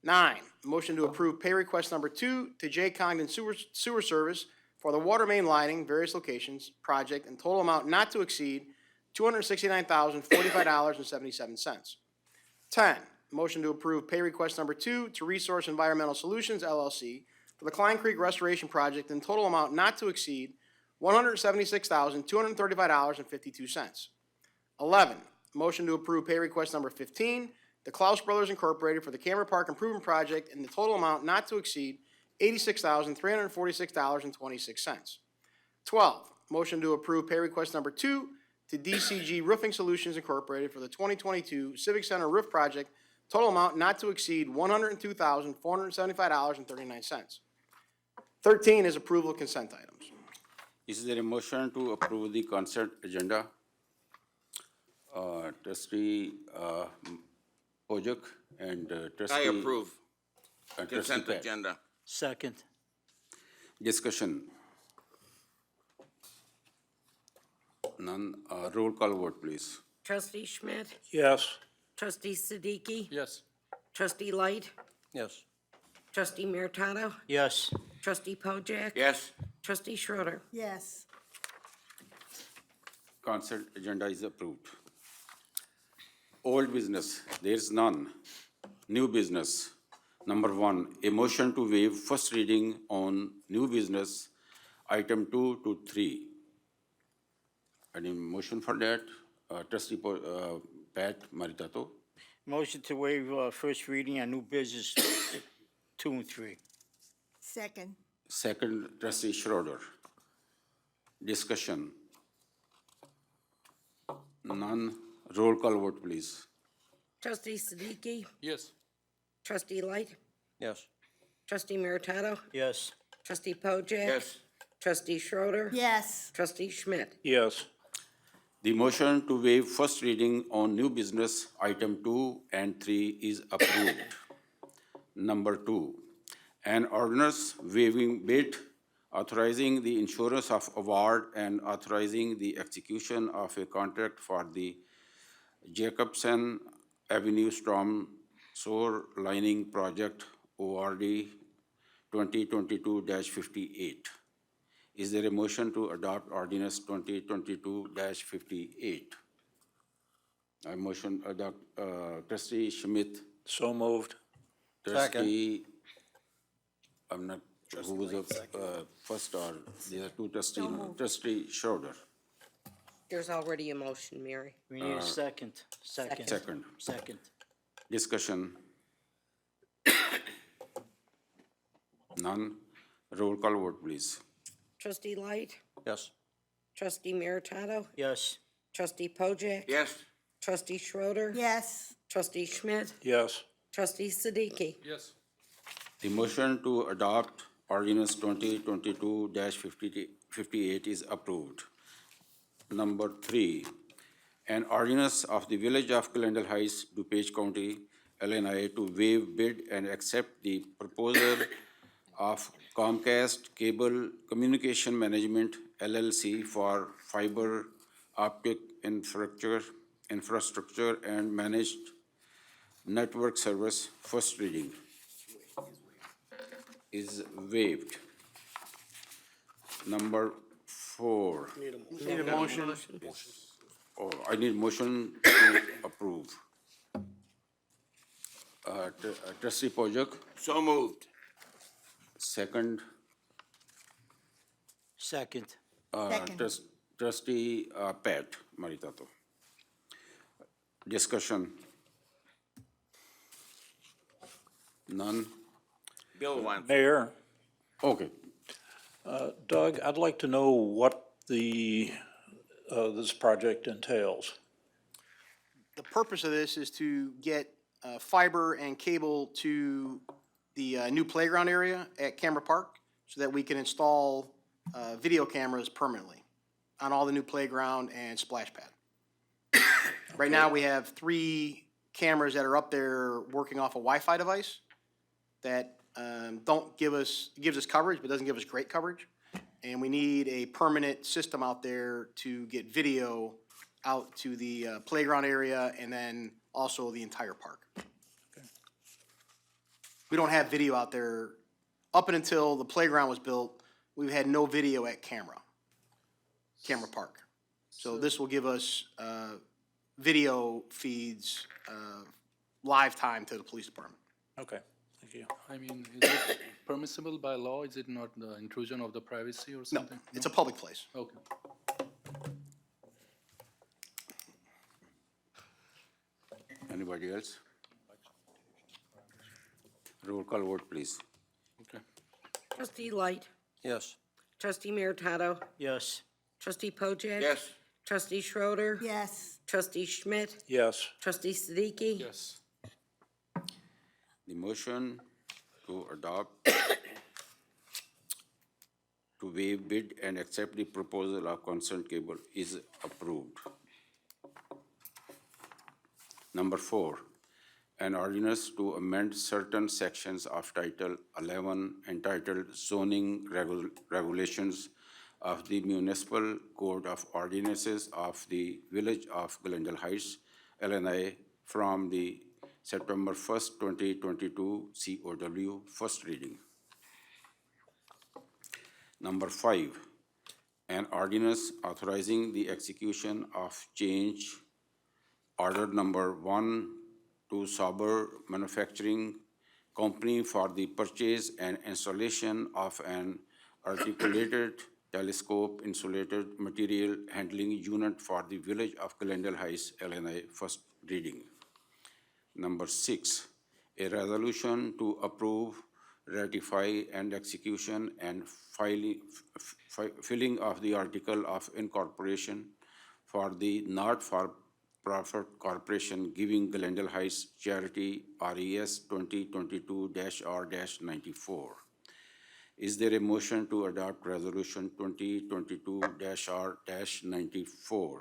9, a motion to approve pay request number 2 to J. Congdon Sewer Service for the water main lining various locations project in total amount not to exceed $269,045.77. 10, motion to approve pay request number 2 to Resource Environmental Solutions LLC for the Klein Creek Restoration Project in total amount not to exceed $176,235.52. 11, motion to approve pay request number 15 to Klaus Brothers Incorporated for the Camera Park Improvement Project in the total amount not to exceed $86,346.26. 12, motion to approve pay request number 2 to DCG Roofing Solutions Incorporated for the 2022 Civic Center Roof Project, total amount not to exceed $102,475.39. 13 is approval of consent items. Is there a motion to approve the consent agenda? Trustee Pojek and trustee. I approve Trustee consent Pat. agenda. Second. Discussion. None. Roll call vote, please. Trustee Schmidt? Yes. Trustee Siddiqui? Yes. Trustee Light? Yes. Trustee Meritato? Yes. Trustee Pojek? Yes, Trustee Schroeder. Yes. Consent agenda is approved. Old business, there is none. New business, number 1, a motion to waive first reading on new business, item 2 to 3. Any motion for that? Trustee Pat Maritato. Motion to waive first reading on new business 2 and 3. Second. Second, trustee Schroeder. Discussion. None. Roll call vote, please. Trustee Siddiqui? Yes. Trustee Light? Yes. Trustee Meritato? Yes. Trustee Pojek? yes, Trustee Schroeder. Yes. Trustee Schmidt? Yes. The motion to waive first reading on new business, item 2 and 3 is approved. Number 2, an ordinance waiving bid, authorizing the insurance of award and authorizing the execution of a contract for the Jacobson Avenue Storm Sewer Lining Project, ORD 2022-58. Is there a motion to adopt ordinance 2022-58? I motion adopt, trustee Schmidt, So moved. trustee, I'm not sure who was up, first or the other two trustee, trustee Schroeder, There's already a motion, Mary. We need a second. Second. second. Second. Discussion. None. Roll call vote, please. Trustee Light? Yes. Trustee Meritato? Yes. Trustee Pojek? yes, Trustee Schroeder. Yes. Trustee Schmidt? Yes. Trustee Siddiqui? Yes. The motion to adopt ordinance 2022-58 is approved. Number 3, an ordinance of the Village of Glendale Heights, DuPage County, Illinois, to waive bid and accept the proposal of Comcast Cable Communication Management LLC for fiber optic infrastructure and managed network service. First reading is waived. Number 4. Need a motion? Oh, I need motion to approve. Trustee Pojek, so moved. Second, Second. Second. trustee Pat Maritato. Discussion? None? Bill wants. Mayor, Okay. Doug, I'd like to know what this project entails. The purpose of this is to get fiber and cable to the new playground area at Camera Park so that we can install video cameras permanently on all the new playground and splash pad. Right now, we have 3 cameras that are up there working off a Wi-Fi device that gives us coverage, but doesn't give us great coverage. And we need a permanent system out there to get video out to the playground area and then also the entire park. We don't have video out there. Up and until the playground was built, we've had no video at Camera Park. So this will give us video feeds, live time to the police department. Okay, thank you. I mean, is it permissible by law? Is it not the intrusion of the privacy or No, something? it's a public place. Okay. Anybody else? Roll call vote, please. Okay. Trustee Light, Yes. trustee Meritato, Yes. trustee Pojek. Yes. Trustee Schroeder, Yes. trustee Schmidt, Yes, trustee Siddiqui. Yes. The motion to adopt, to waive bid and accept the proposal of concerned cable is approved. Number 4, an ordinance to amend certain sections of Title 11 entitled Zoning Regulations of the Municipal Code of Ordinances of the Village of Glendale Heights, Illinois, from the September 1st, 2022 COW, first reading. Number 5, an ordinance authorizing the execution of change order number 1 to Sauber Manufacturing Company for the purchase and installation of an articulated telescope insulated material handling unit for the Village of Glendale Heights, Illinois, first reading. Number 6, a resolution to approve, ratify, and execution and filling of the article of incorporation for the not-for-profit corporation giving Glendale Heights Charity RES 2022-R-94. Is there a motion to adopt resolution 2022-R-94?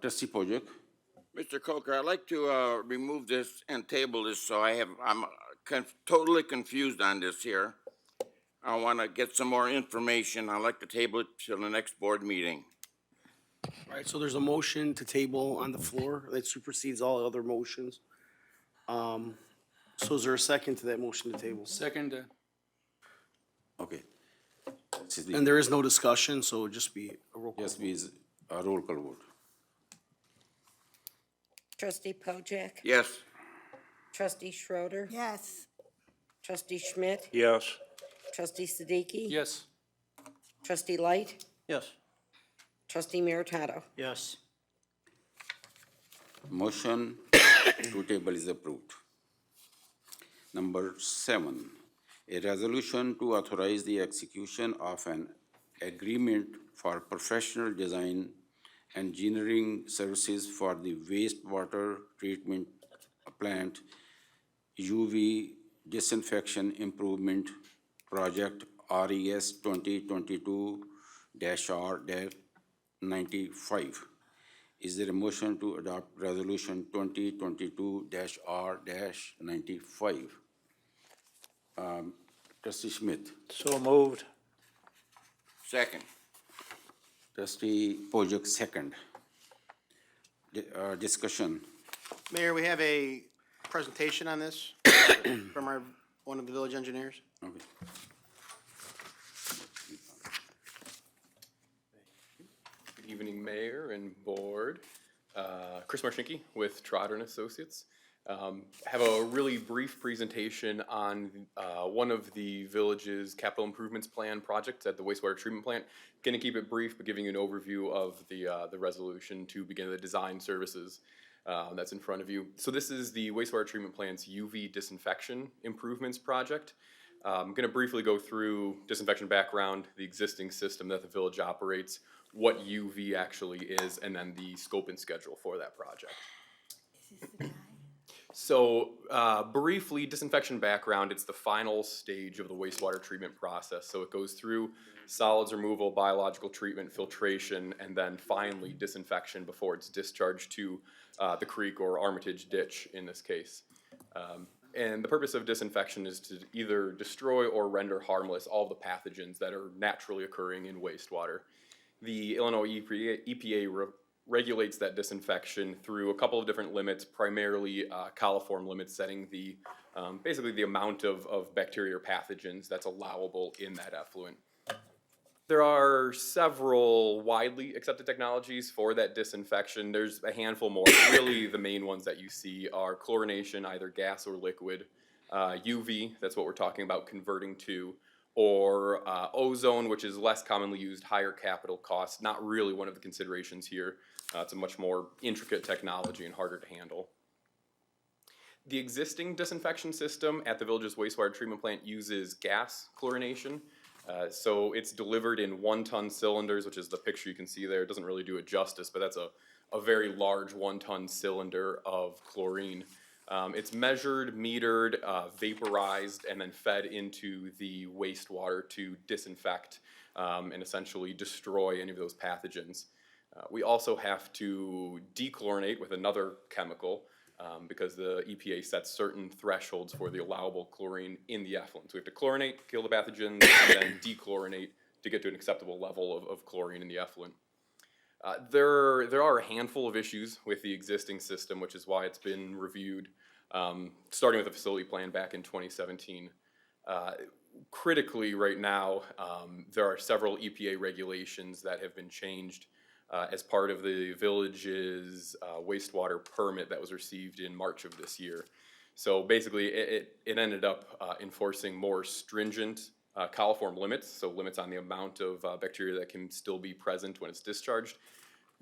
Trustee Pojek? Mr. Coker, I'd like to remove this and table this, so I'm totally confused on this here. I want to get some more information. I'd like to table it till the next board meeting. All right, so there's a motion to table on the floor that supersedes all other motions. So is there a second to that motion to table? Second, Okay. And there is no discussion, so it would just be a roll call. Yes, please, a roll call vote. Trustee Pojek, Yes. trustee Schroeder, Yes. trustee Schmidt, yes, trustee Siddiqui. yes. Trustee Light, Yes. trustee Meritato. Yes. Motion to table is approved. Number 7, a resolution to authorize the execution of an agreement for professional design engineering services for the wastewater treatment plant UV disinfection improvement project RES 2022-R-95. Is there a motion to adopt resolution 2022-R-95? Trustee Schmidt, so moved. Second. trustee Pojek, second. Discussion. Mayor, we have a presentation on this from one of the village engineers. Okay. Good evening, Mayor and Board. Chris Marshinki with Trotter and Associates. Have a really brief presentation on one of the village's capital improvements plan projects at the wastewater treatment plant. Going to keep it brief, but giving you an overview of the resolution to begin the design services that's in front of you. So this is the wastewater treatment plant's UV disinfection improvements project. I'm going to briefly go through disinfection background, the existing system that the village operates, what UV actually is, and then the scope and schedule for that project. So briefly, disinfection background, it's the final stage of the wastewater treatment process. So it goes through solids removal, biological treatment, filtration, and then finally disinfection before it's discharged to the creek or Armitage ditch in this case. And the purpose of disinfection is to either destroy or render harmless all the pathogens that are naturally occurring in wastewater. The Illinois EPA regulates that disinfection through a couple of different limits, primarily coliform limits setting the basically the amount of bacteria or pathogens that's allowable in that effluent. There are several widely accepted technologies for that disinfection. There's a handful more. Really, the main ones that you see are chlorination, either gas or liquid, UV, that's what we're talking about converting to, or ozone, which is less commonly used, higher capital costs, not really one of the considerations here. It's a much more intricate technology and harder to handle. The existing disinfection system at the village's wastewater treatment plant uses gas chlorination. So it's delivered in 1-ton cylinders, which is the picture you can see there. It doesn't really do it justice, but that's a very large 1-ton cylinder of chlorine. It's measured, metered, vaporized, and then fed into the wastewater to disinfect and essentially destroy any of those pathogens. We also have to dechlorinate with another chemical because the EPA sets certain thresholds for the allowable chlorine in the effluent. So we have to chlorinate, kill the pathogens, and then dechlorinate to get to an acceptable level of chlorine in the effluent. There are a handful of issues with the existing system, which is why it's been reviewed, starting with the facility plan back in 2017. Critically, right now, there are several EPA regulations that have been changed as part of the village's wastewater permit that was received in March of this year. So basically, it ended up enforcing more stringent coliform limits, so limits on the amount of bacteria that can still be present when it's discharged,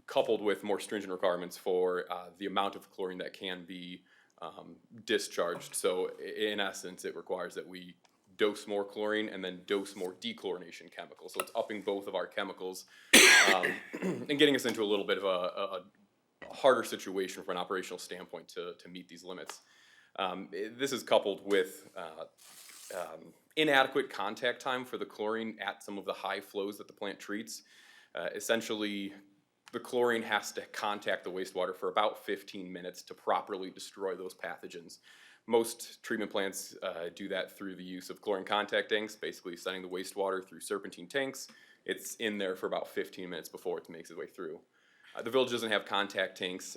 coupled with more stringent requirements for the amount of chlorine that can be discharged. So in essence, it requires that we dose more chlorine and then dose more dechlorination chemicals. So it's upping both of our chemicals and getting us into a little bit of a harder situation from an operational standpoint to meet these limits. This is coupled with inadequate contact time for the chlorine at some of the high flows that the plant treats. Essentially, the chlorine has to contact the wastewater for about 15 minutes to properly destroy those pathogens. Most treatment plants do that through the use of chlorine contact tanks, basically sending the wastewater through serpentine tanks. It's in there for about 15 minutes before it makes its way through. The village doesn't have contact tanks.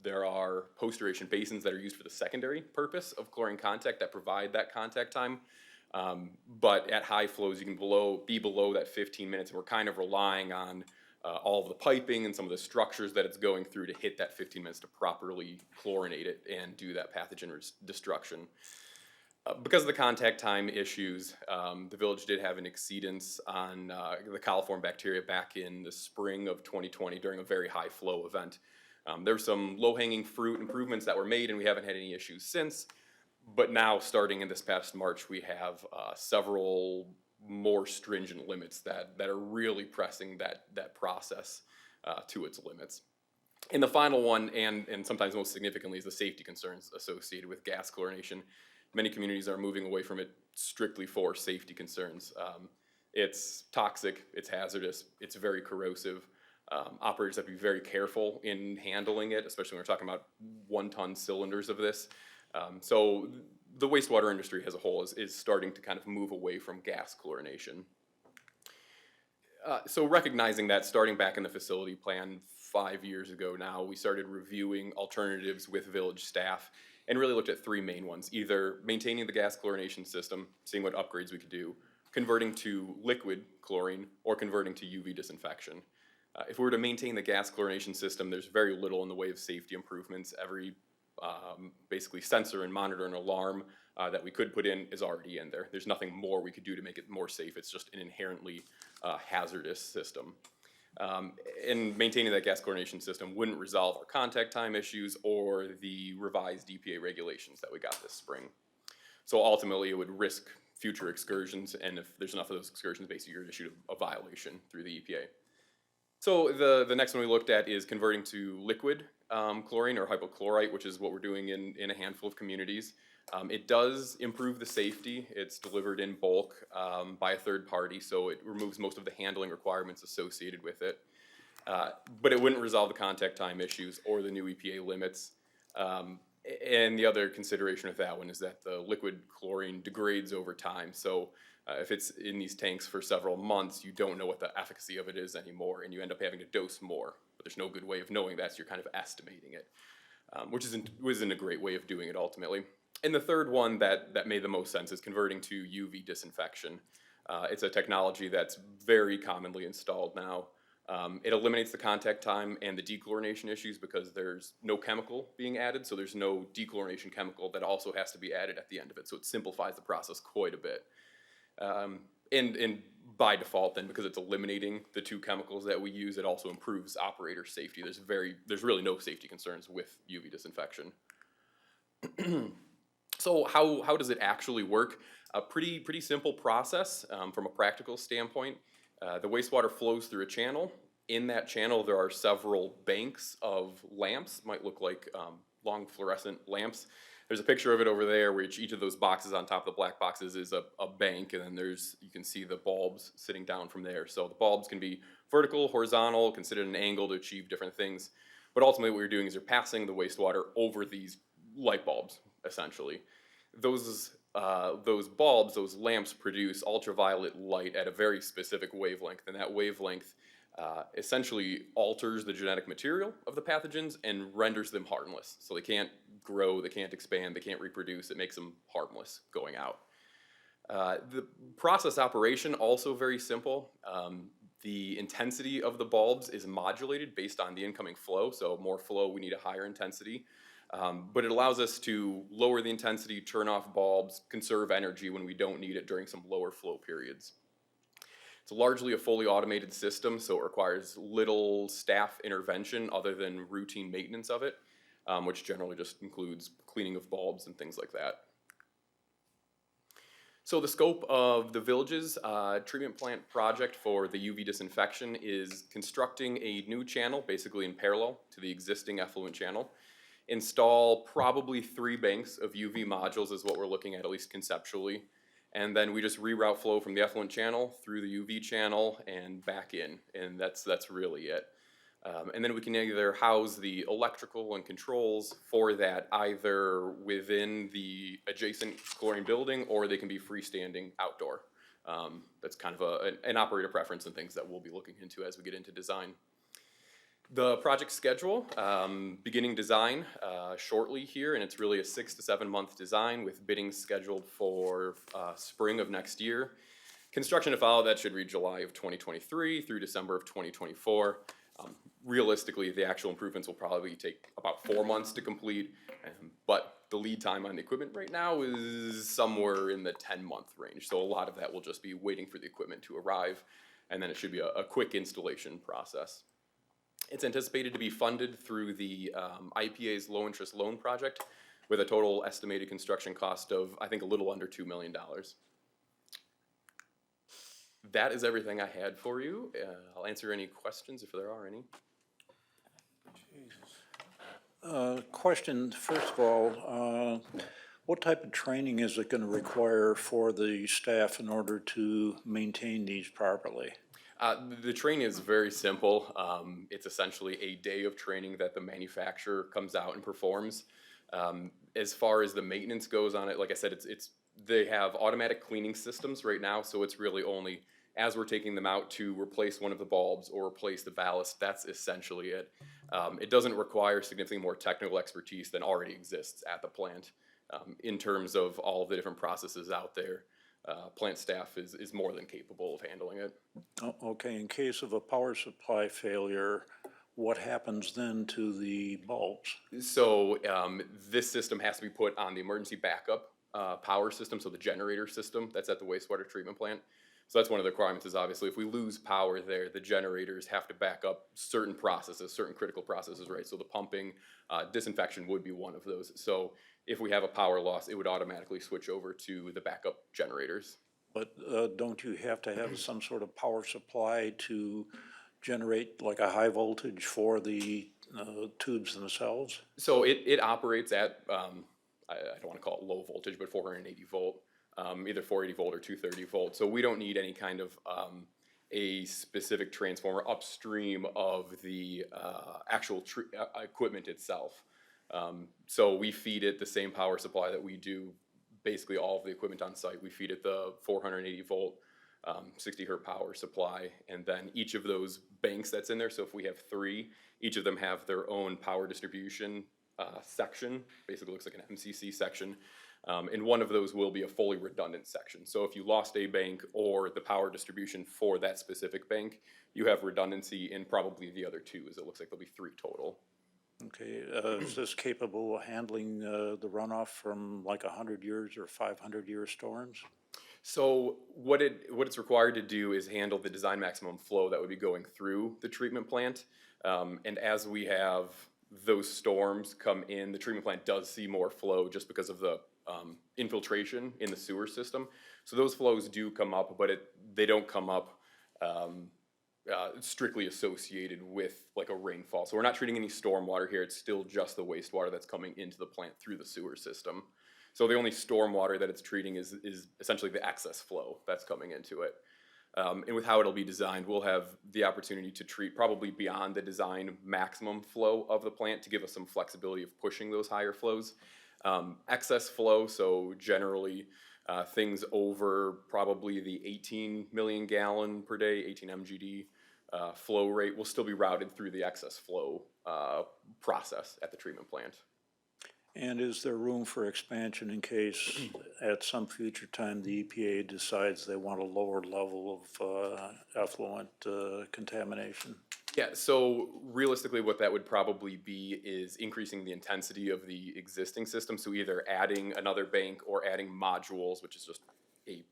There are post-aeration basins that are used for the secondary purpose of chlorine contact that provide that contact time. But at high flows, you can be below that 15 minutes, and we're kind of relying on all of the piping and some of the structures that it's going through to hit that 15 minutes to properly chlorinate it and do that pathogen destruction. Because of the contact time issues, the village did have an exceedance on the coliform bacteria back in the spring of 2020 during a very high flow event. There were some low-hanging fruit improvements that were made, and we haven't had any issues since. But now, starting in this past March, we have several more stringent limits that are really pressing that process to its limits. And the final one, and sometimes most significantly, is the safety concerns associated with gas chlorination. Many communities are moving away from it strictly for safety concerns. It's toxic, it's hazardous, it's very corrosive. Operators have to be very careful in handling it, especially when we're talking about 1-ton cylinders of this. So the wastewater industry as a whole is starting to kind of move away from gas chlorination. So recognizing that, starting back in the facility plan 5 years ago now, we started reviewing alternatives with village staff and really looked at 3 main ones: either maintaining the gas chlorination system, seeing what upgrades we could do, converting to liquid chlorine, or converting to UV disinfection. If we were to maintain the gas chlorination system, there's very little in the way of safety improvements. Every basically sensor and monitor and alarm that we could put in is already in there. There's nothing more we could do to make it more safe. It's just an inherently hazardous system. And maintaining that gas coordination system wouldn't resolve our contact time issues or the revised EPA regulations that we got this spring. So ultimately, it would risk future excursions, and if there's enough of those excursions, basically you're issued a violation through the EPA. So the next one we looked at is converting to liquid chlorine or hypochlorite, which is what we're doing in a handful of communities. It does improve the safety. It's delivered in bulk by a third party, so it removes most of the handling requirements associated with it. But it wouldn't resolve the contact time issues or the new EPA limits. And the other consideration with that one is that the liquid chlorine degrades over time. So if it's in these tanks for several months, you don't know what the efficacy of it is anymore, and you end up having to dose more. But there's no good way of knowing that, so you're kind of estimating it, which isn't a great way of doing it ultimately. And the third one that made the most sense is converting to UV disinfection. It's a technology that's very commonly installed now. It eliminates the contact time and the dechlorination issues because there's no chemical being added, so there's no dechlorination chemical that also has to be added at the end of it, so it simplifies the process quite a bit. And by default then, because it's eliminating the two chemicals that we use, it also improves operator safety. There's really no safety concerns with UV disinfection. So how does it actually work? A pretty simple process from a practical standpoint. The wastewater flows through a channel. In that channel, there are several banks of lamps, might look like long fluorescent lamps. There's a picture of it over there, where each of those boxes on top of the black boxes is a bank, and then you can see the bulbs sitting down from there. So the bulbs can be vertical, horizontal, considered an angle to achieve different things. But ultimately what you're doing is you're passing the wastewater over these light bulbs, essentially. Those bulbs, those lamps, produce ultraviolet light at a very specific wavelength, and that wavelength essentially alters the genetic material of the pathogens and renders them harmless. So they can't grow, they can't expand, they can't reproduce. It makes them harmless going out. The process operation, also very simple. The intensity of the bulbs is modulated based on the incoming flow. So more flow, we need a higher intensity. But it allows us to lower the intensity, turn off bulbs, conserve energy when we don't need it during some lower flow periods. It's largely a fully automated system, so it requires little staff intervention other than routine maintenance of it, which generally just includes cleaning of bulbs and things like that. So the scope of the village's treatment plant project for the UV disinfection is constructing a new channel, basically in parallel to the existing effluent channel. Install probably 3 banks of UV modules is what we're looking at least conceptually. And then we just reroute flow from the effluent channel through the UV channel and back in, and that's really it. And then we can either house the electrical and controls for that either within the adjacent chlorine building, or they can be freestanding outdoor. That's kind of an operator preference and things that we'll be looking into as we get into design. The project schedule, beginning design shortly here, and it's really a 6 to 7 month design with bidding scheduled for spring of next year. Construction to follow that should read July of 2023 through December of 2024. Realistically, the actual improvements will probably take about 4 months to complete, but the lead time on the equipment right now is somewhere in the 10-month range. So a lot of that will just be waiting for the equipment to arrive, and then it should be a quick installation process. It's anticipated to be funded through the IPA's low interest loan project with a total estimated construction cost of, I think, a little under $2 million. That is everything I had for you. I'll answer any questions if there are any. Question, first of all, what type of training is it going to require for the staff in order to maintain these properly? The training is very simple. It's essentially a day of training that the manufacturer comes out and performs. As far as the maintenance goes on it, like I said, they have automatic cleaning systems right now, so it's really only as we're taking them out to replace one of the bulbs or replace the ballast, that's essentially it. It doesn't require significantly more technical expertise than already exists at the plant in terms of all of the different processes out there. Plant staff is more than capable of handling it. Okay, in case of a power supply failure, what happens then to the bulbs? So this system has to be put on the emergency backup power system, so the generator system that's at the wastewater treatment plant. So that's one of the requirements is obviously if we lose power there, the generators have to back up certain processes, certain critical processes, right? So the pumping, disinfection would be one of those. So if we have a power loss, it would automatically switch over to the backup generators. But don't you have to have some sort of power supply to generate like a high voltage for the tubes themselves? So it operates at, I don't want to call it low voltage, but 480 volt, either 480 volt or 230 volt. So we don't need any kind of a specific transformer upstream of the actual equipment itself. So we feed it the same power supply that we do basically all of the equipment on site. We feed it the 480 volt, 60 hertz power supply, and then each of those banks that's in there, so if we have three, each of them have their own power distribution section, basically looks like an MCC section, and one of those will be a fully redundant section. So if you lost a bank or the power distribution for that specific bank, you have redundancy in probably the other two, as it looks like there'll be three total. Okay, is this capable of handling the runoff from like 100 years or 500-year storms? So what it's required to do is handle the design maximum flow that would be going through the treatment plant. And as we have those storms come in, the treatment plant does see more flow just because of the infiltration in the sewer system. So those flows do come up, but they don't come up strictly associated with like a rainfall. So we're not treating any stormwater here. It's still just the wastewater that's coming into the plant through the sewer system. So the only stormwater that it's treating is essentially the excess flow that's coming into it. And with how it'll be designed, we'll have the opportunity to treat probably beyond the design maximum flow of the plant to give us some flexibility of pushing those higher flows. Excess flow, so generally things over probably the 18 million gallon per day, 18 MGD flow rate will still be routed through the excess flow process at the treatment plant. And is there room for expansion in case at some future time the EPA decides they want a lower level of effluent contamination? Yeah, so realistically what that would probably be is increasing the intensity of the existing system. So either adding another bank or adding modules, which is just a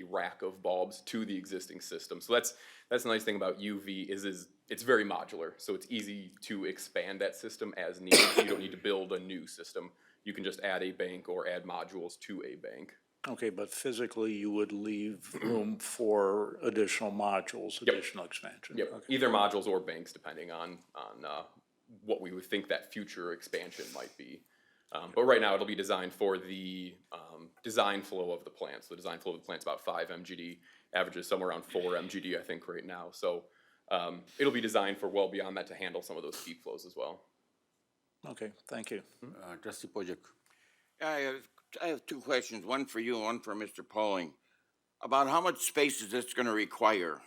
rack of bulbs to the existing system. So that's the nice thing about UV is it's very modular. So it's easy to expand that system as needed. You don't need to build a new system. You can just add a bank or add modules to a bank. Okay, but physically you would leave room for additional modules, additional expansion? Yep, Okay. either modules or banks, depending on what we would think that future expansion might be. But right now, it'll be designed for the design flow of the plant. So the design flow of the plant's about 5 MGD, averages somewhere around 4 MGD, I think, right now. So it'll be designed for well beyond that to handle some of those peak flows as well. Okay, thank you. Trustee Pojek. I have two questions, one for you and one for Mr. Pauling. About how much space is this gonna require?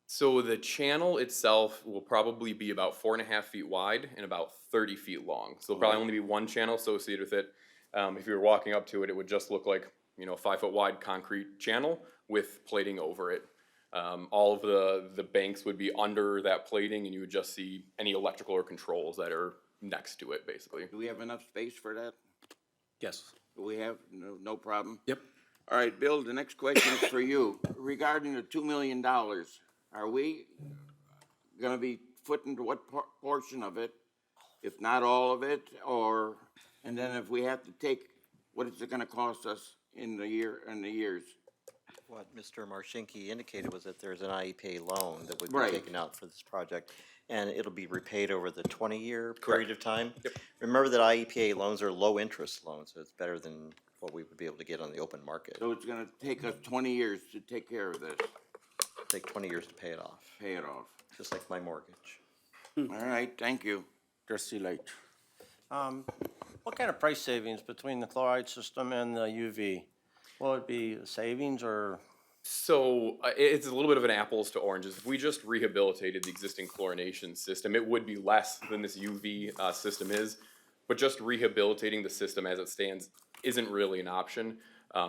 So the channel itself will probably be about 4.5 feet wide and about 30 feet long. So there'll probably only be one channel associated with it. If you were walking up to it, it would just look like, a 5 foot wide concrete channel with plating over it. All of the banks would be under that plating and you would just see any electrical or controls that are next to it, basically. Do we have enough space for that? Yes. Do we have, no problem? Yep. All right, Bill, the next question is for you. Regarding the $2 million, are we gonna be footing to what portion of it, if not all of it, or, and then if we have to take, what is it gonna cost us in the years? What Mr. Marshinki indicated was that there's an IEPA loan that would Right. be taken out for this project, and it'll be repaid over the 20-year period of time. Yep. Remember that IEPA loans are low-interest loans, so it's better than what we would be able to get on the open market. So it's gonna take us 20 years to take care of this, Take 20 years to pay it off, pay it off. just like my mortgage. All right, thank you. Trustee Light. What kind of price savings between the chloride system and the UV? Will it be savings or? So it's a little bit of an apples to oranges. If we just rehabilitated the existing chlorination system, it would be less than this UV system is. But just rehabilitating the system as it stands isn't really an option,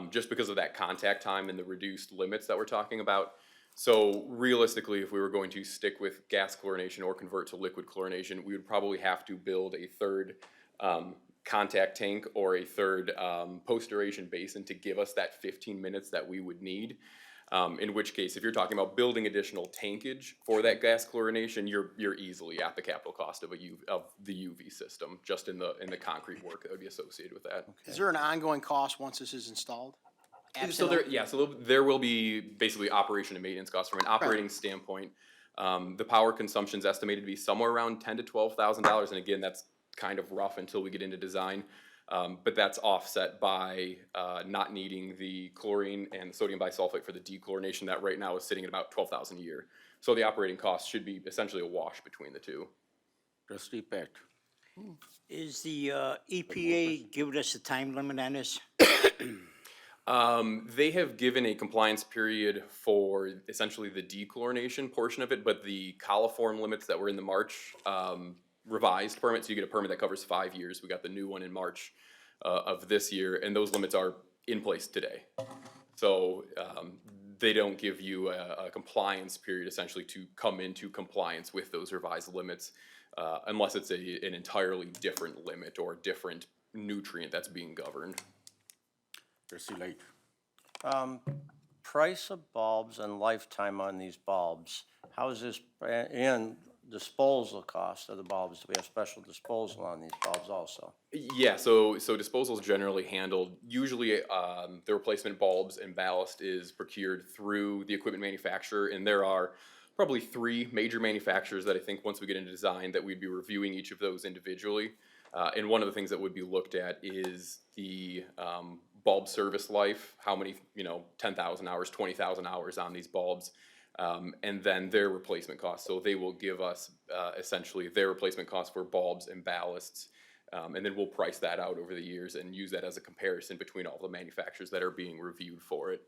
just because of that contact time and the reduced limits that we're talking about. So realistically, if we were going to stick with gas chlorination or convert to liquid chlorination, we would probably have to build a third contact tank or a third post-aeration basin to give us that 15 minutes that we would need. In which case, if you're talking about building additional tankage for that gas chlorination, you're easily at the capital cost of the UV system, just in the concrete work that would be associated with that. Is there an ongoing cost once this is installed? So there will be basically operation and maintenance costs from an operating standpoint. The power consumption is estimated to be somewhere around $10,000 to $12,000, and again, that's kind of rough until we get into design. But that's offset by not needing the chlorine and sodium bisulfite for the dechlorination that right now is sitting at about $12,000 a year. So the operating cost should be essentially a wash between the two. Trustee Pat. Is the EPA giving us a time limit on this? They have given a compliance period for essentially the dechlorination portion of it, but the coliform limits that were in the March revised permit, so you get a permit that covers 5 years. We got the new one in March of this year, and those limits are in place today. So they don't give you a compliance period essentially to come into compliance with those revised limits unless it's an entirely different limit or different nutrient that's being governed. Trustee Light. Price of bulbs and lifetime on these bulbs, how is this, and disposal cost of the bulbs? Do we have special disposal on these bulbs also? Yeah, so disposal is generally handled, usually the replacement bulbs and ballast is procured through the equipment manufacturer, and there are probably 3 major manufacturers that I think once we get into design that we'd be reviewing each of those individually. And one of the things that would be looked at is the bulb service life, how many, 10,000 hours, 20,000 hours on these bulbs, and then their replacement costs. So they will give us essentially their replacement costs for bulbs and ballasts, and then we'll price that out over the years and use that as a comparison between all the manufacturers that are being reviewed for it,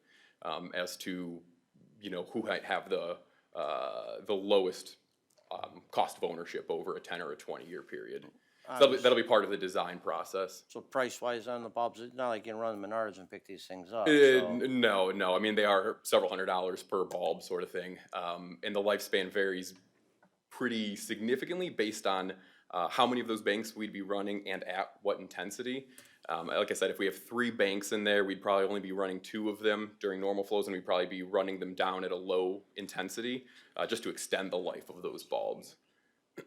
as to, who might have the lowest cost of ownership over a 10 or a 20-year period. So that'll be part of the design process. So price-wise on the bulbs, it's not like you can run Menards and pick these things up, so. No. I mean, they are several $100s per bulb sort of thing. And the lifespan varies pretty significantly based on how many of those banks we'd be running and at what intensity. Like I said, if we have 3 banks in there, we'd probably only be running 2 of them during normal flows, and we'd probably be running them down at a low intensity just to extend the life of those bulbs.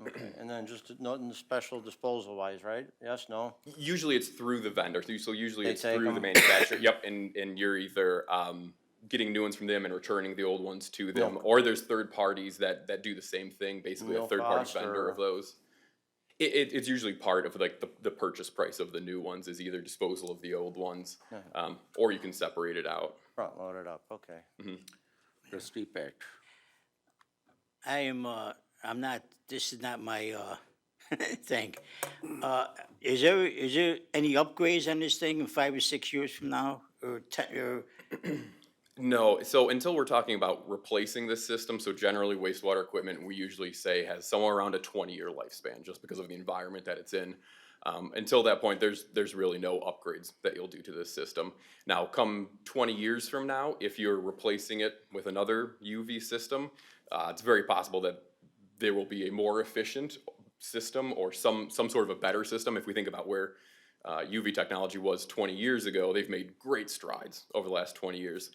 Okay, and then just nothing special disposal wise, right? Yes, no? Usually it's through the vendor, so usually They it's take through the them? manufacturer. Yep, and you're either getting new ones from them and returning the old ones to them, or there's third parties that do the same thing, basically a No third-party cost, vendor or- of those. It's usually part of like the purchase price of the new ones is either disposal of the old ones, or you can separate it out. Front load it up, okay. Trustee Pat. I'm not, this is not my, thing. Is there any upgrades on this thing in 5 or 6 years from now, or No, so until we're talking about replacing this system, so generally wastewater equipment, we usually say has somewhere around a 20-year lifespan, just because of the environment that it's in. Until that point, there's really no upgrades that you'll do to this system. Now, come 20 years from now, if you're replacing it with another UV system, it's very possible that there will be a more efficient system or some sort of a better system. If we think about where UV technology was 20 years ago, they've made great strides over the last 20 years.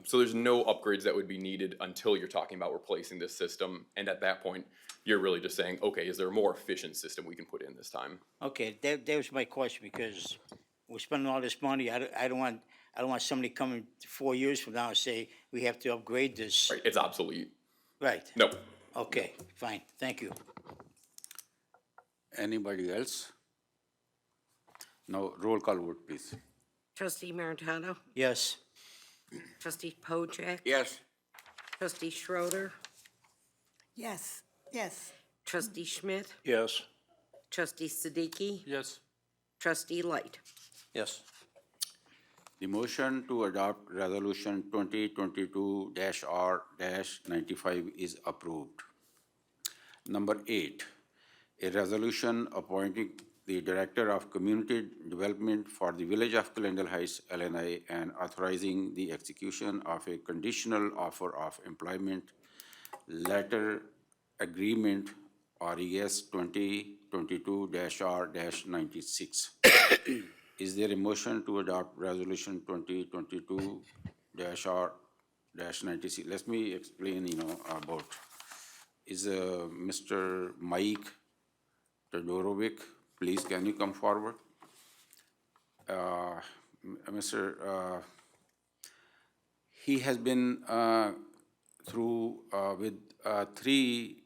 So there's no upgrades that would be needed until you're talking about replacing this system. And at that point, you're really just saying, okay, is there a more efficient system we can put in this time? Okay, that was my question, because we're spending all this money. I don't want somebody coming 4 years from now and say, we have to upgrade this. Right, it's obsolete. Right. No. Okay, fine, thank you. Anybody else? Now, roll call vote, please. Trustee Maritano? Yes. Trustee Pojek? Yes. Trustee Schroeder? Yes. Trustee Schmidt? Yes. Trustee Siddiqui? Yes. Trustee Light? Yes. The motion to adopt resolution 2022-R-95 is approved. Number 8, a resolution appointing the Director of Community Development for the Village of Glendale Heights, LNI, and authorizing the execution of a conditional offer of employment letter agreement, RES 2022-R-96. Is there a motion to adopt Resolution 2022-R-96? Let me explain, about, is Mr. Mike Todorovic, please, can you come forward? He has been through with 3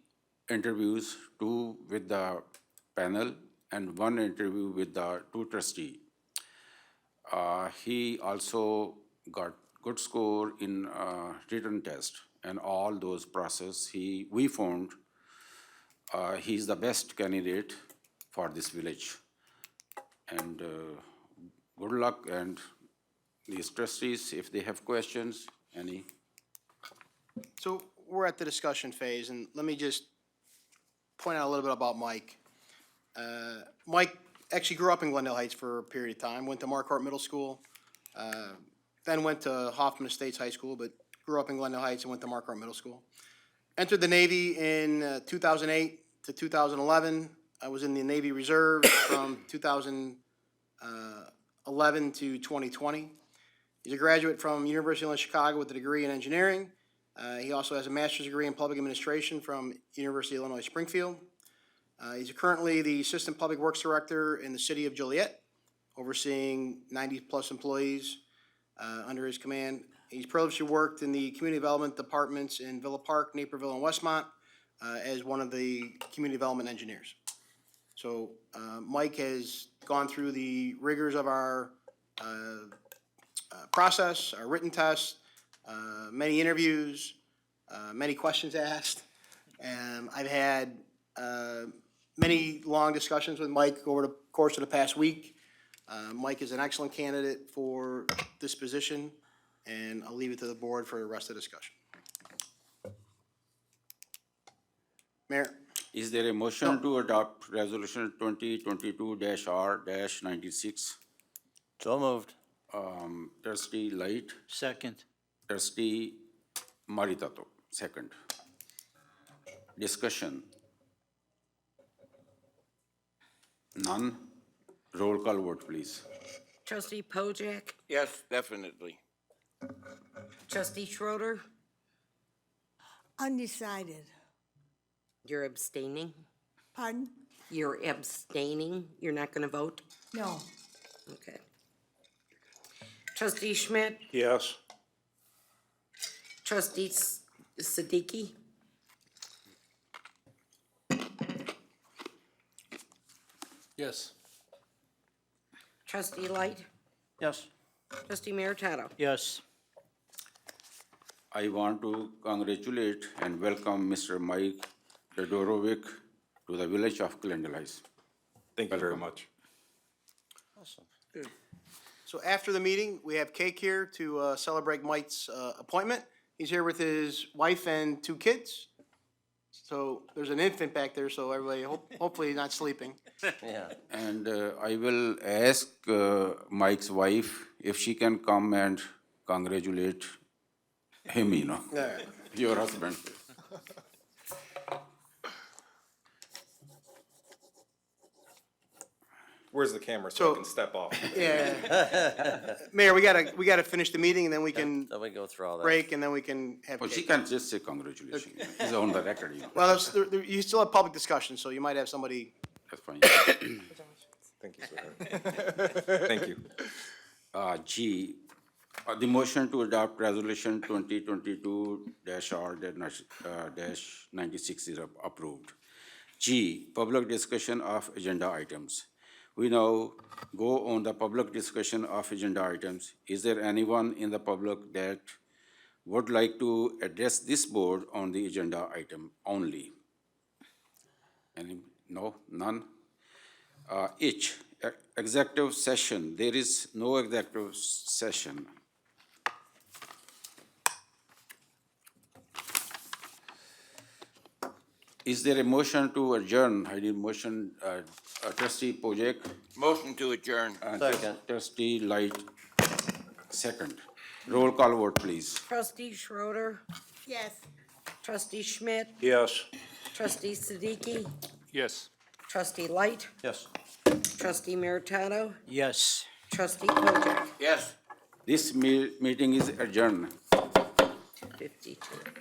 interviews, 2 with the panel and 1 interview with the 2 trustee. He also got good score in written test, and all those process we found he's the best candidate for this village. And good luck, and these trustees, if they have questions, any? So we're at the discussion phase, and let me just point out a little bit about Mike. Mike actually grew up in Glendale Heights for a period of time, went to Marquardt Middle School, then went to Hoffman Estates High School, but grew up in Glendale Heights and went to Marquardt Middle School. Entered the Navy in 2008 to 2011. I was in the Navy Reserve from 2011 to 2020. He's a graduate from University of Illinois Chicago with a degree in engineering. He also has a master's degree in public administration from University of Illinois Springfield. He's currently the Assistant Public Works Director in the city of Joliet, overseeing 90-plus employees under his command. He's previously worked in the community development departments in Villa Park, Naperville, and Westmont as one of the community development engineers. So Mike has gone through the rigors of our process, our written test, many interviews, many questions asked. And I've had many long discussions with Mike over the course of the past week. Mike is an excellent candidate for this position, and I'll leave it to the board for the rest of the discussion. Mayor? Is there a motion to adopt Resolution 2022-R-96? So moved. Trustee Light, Second. Trustee Maritato, second. Discussion? None? Roll call vote, please. Trustee Pojek, Yes, definitely. trustee Schroeder, Undecided. you're abstaining? Pardon? You're abstaining? You're not gonna vote? No. Okay. Trustee Schmidt, Yes. trustee Siddiqui, Yes. trustee Light, Yes. trustee Meritato. Yes. I want to congratulate and welcome Mr. Mike Todorovic to the village of Glendale Heights. Thank you very much. Awesome. So after the meeting, we have cake here to celebrate Mike's appointment. He's here with his wife and 2 kids. So there's an infant back there, so everybody, hopefully he's not sleeping. Yeah. And I will ask Mike's wife if she can come and congratulate him, your husband. Where's the camera so So- I can step off? Yeah. Mayor, we gotta finish the meeting, and then we can Then we go through all that. break, and then we can have Well, she cake. can just say congratulations. It's on the record, Well, you still have public discussion, so you might have somebody. That's fine. Thank you, sweetheart. Thank you. G, the motion to adopt Resolution 2022-R-96 is approved. G, public discussion of agenda items. We now go on the public discussion of agenda items. Is there anyone in the public that would like to address this board on the agenda item only? Any? No? None? H, executive session. There is no executive session. Is there a motion to adjourn? I need motion, trustee Pojek. Motion to adjourn. Second. Trustee Light, second. Roll call vote, please. Trustee Schroeder, Yes. trustee Schmidt, Yes. trustee Siddiqui, Yes. trustee Light, Yes. trustee Meritato, Yes. trustee Pojek. Yes. This meeting is adjourned. 52.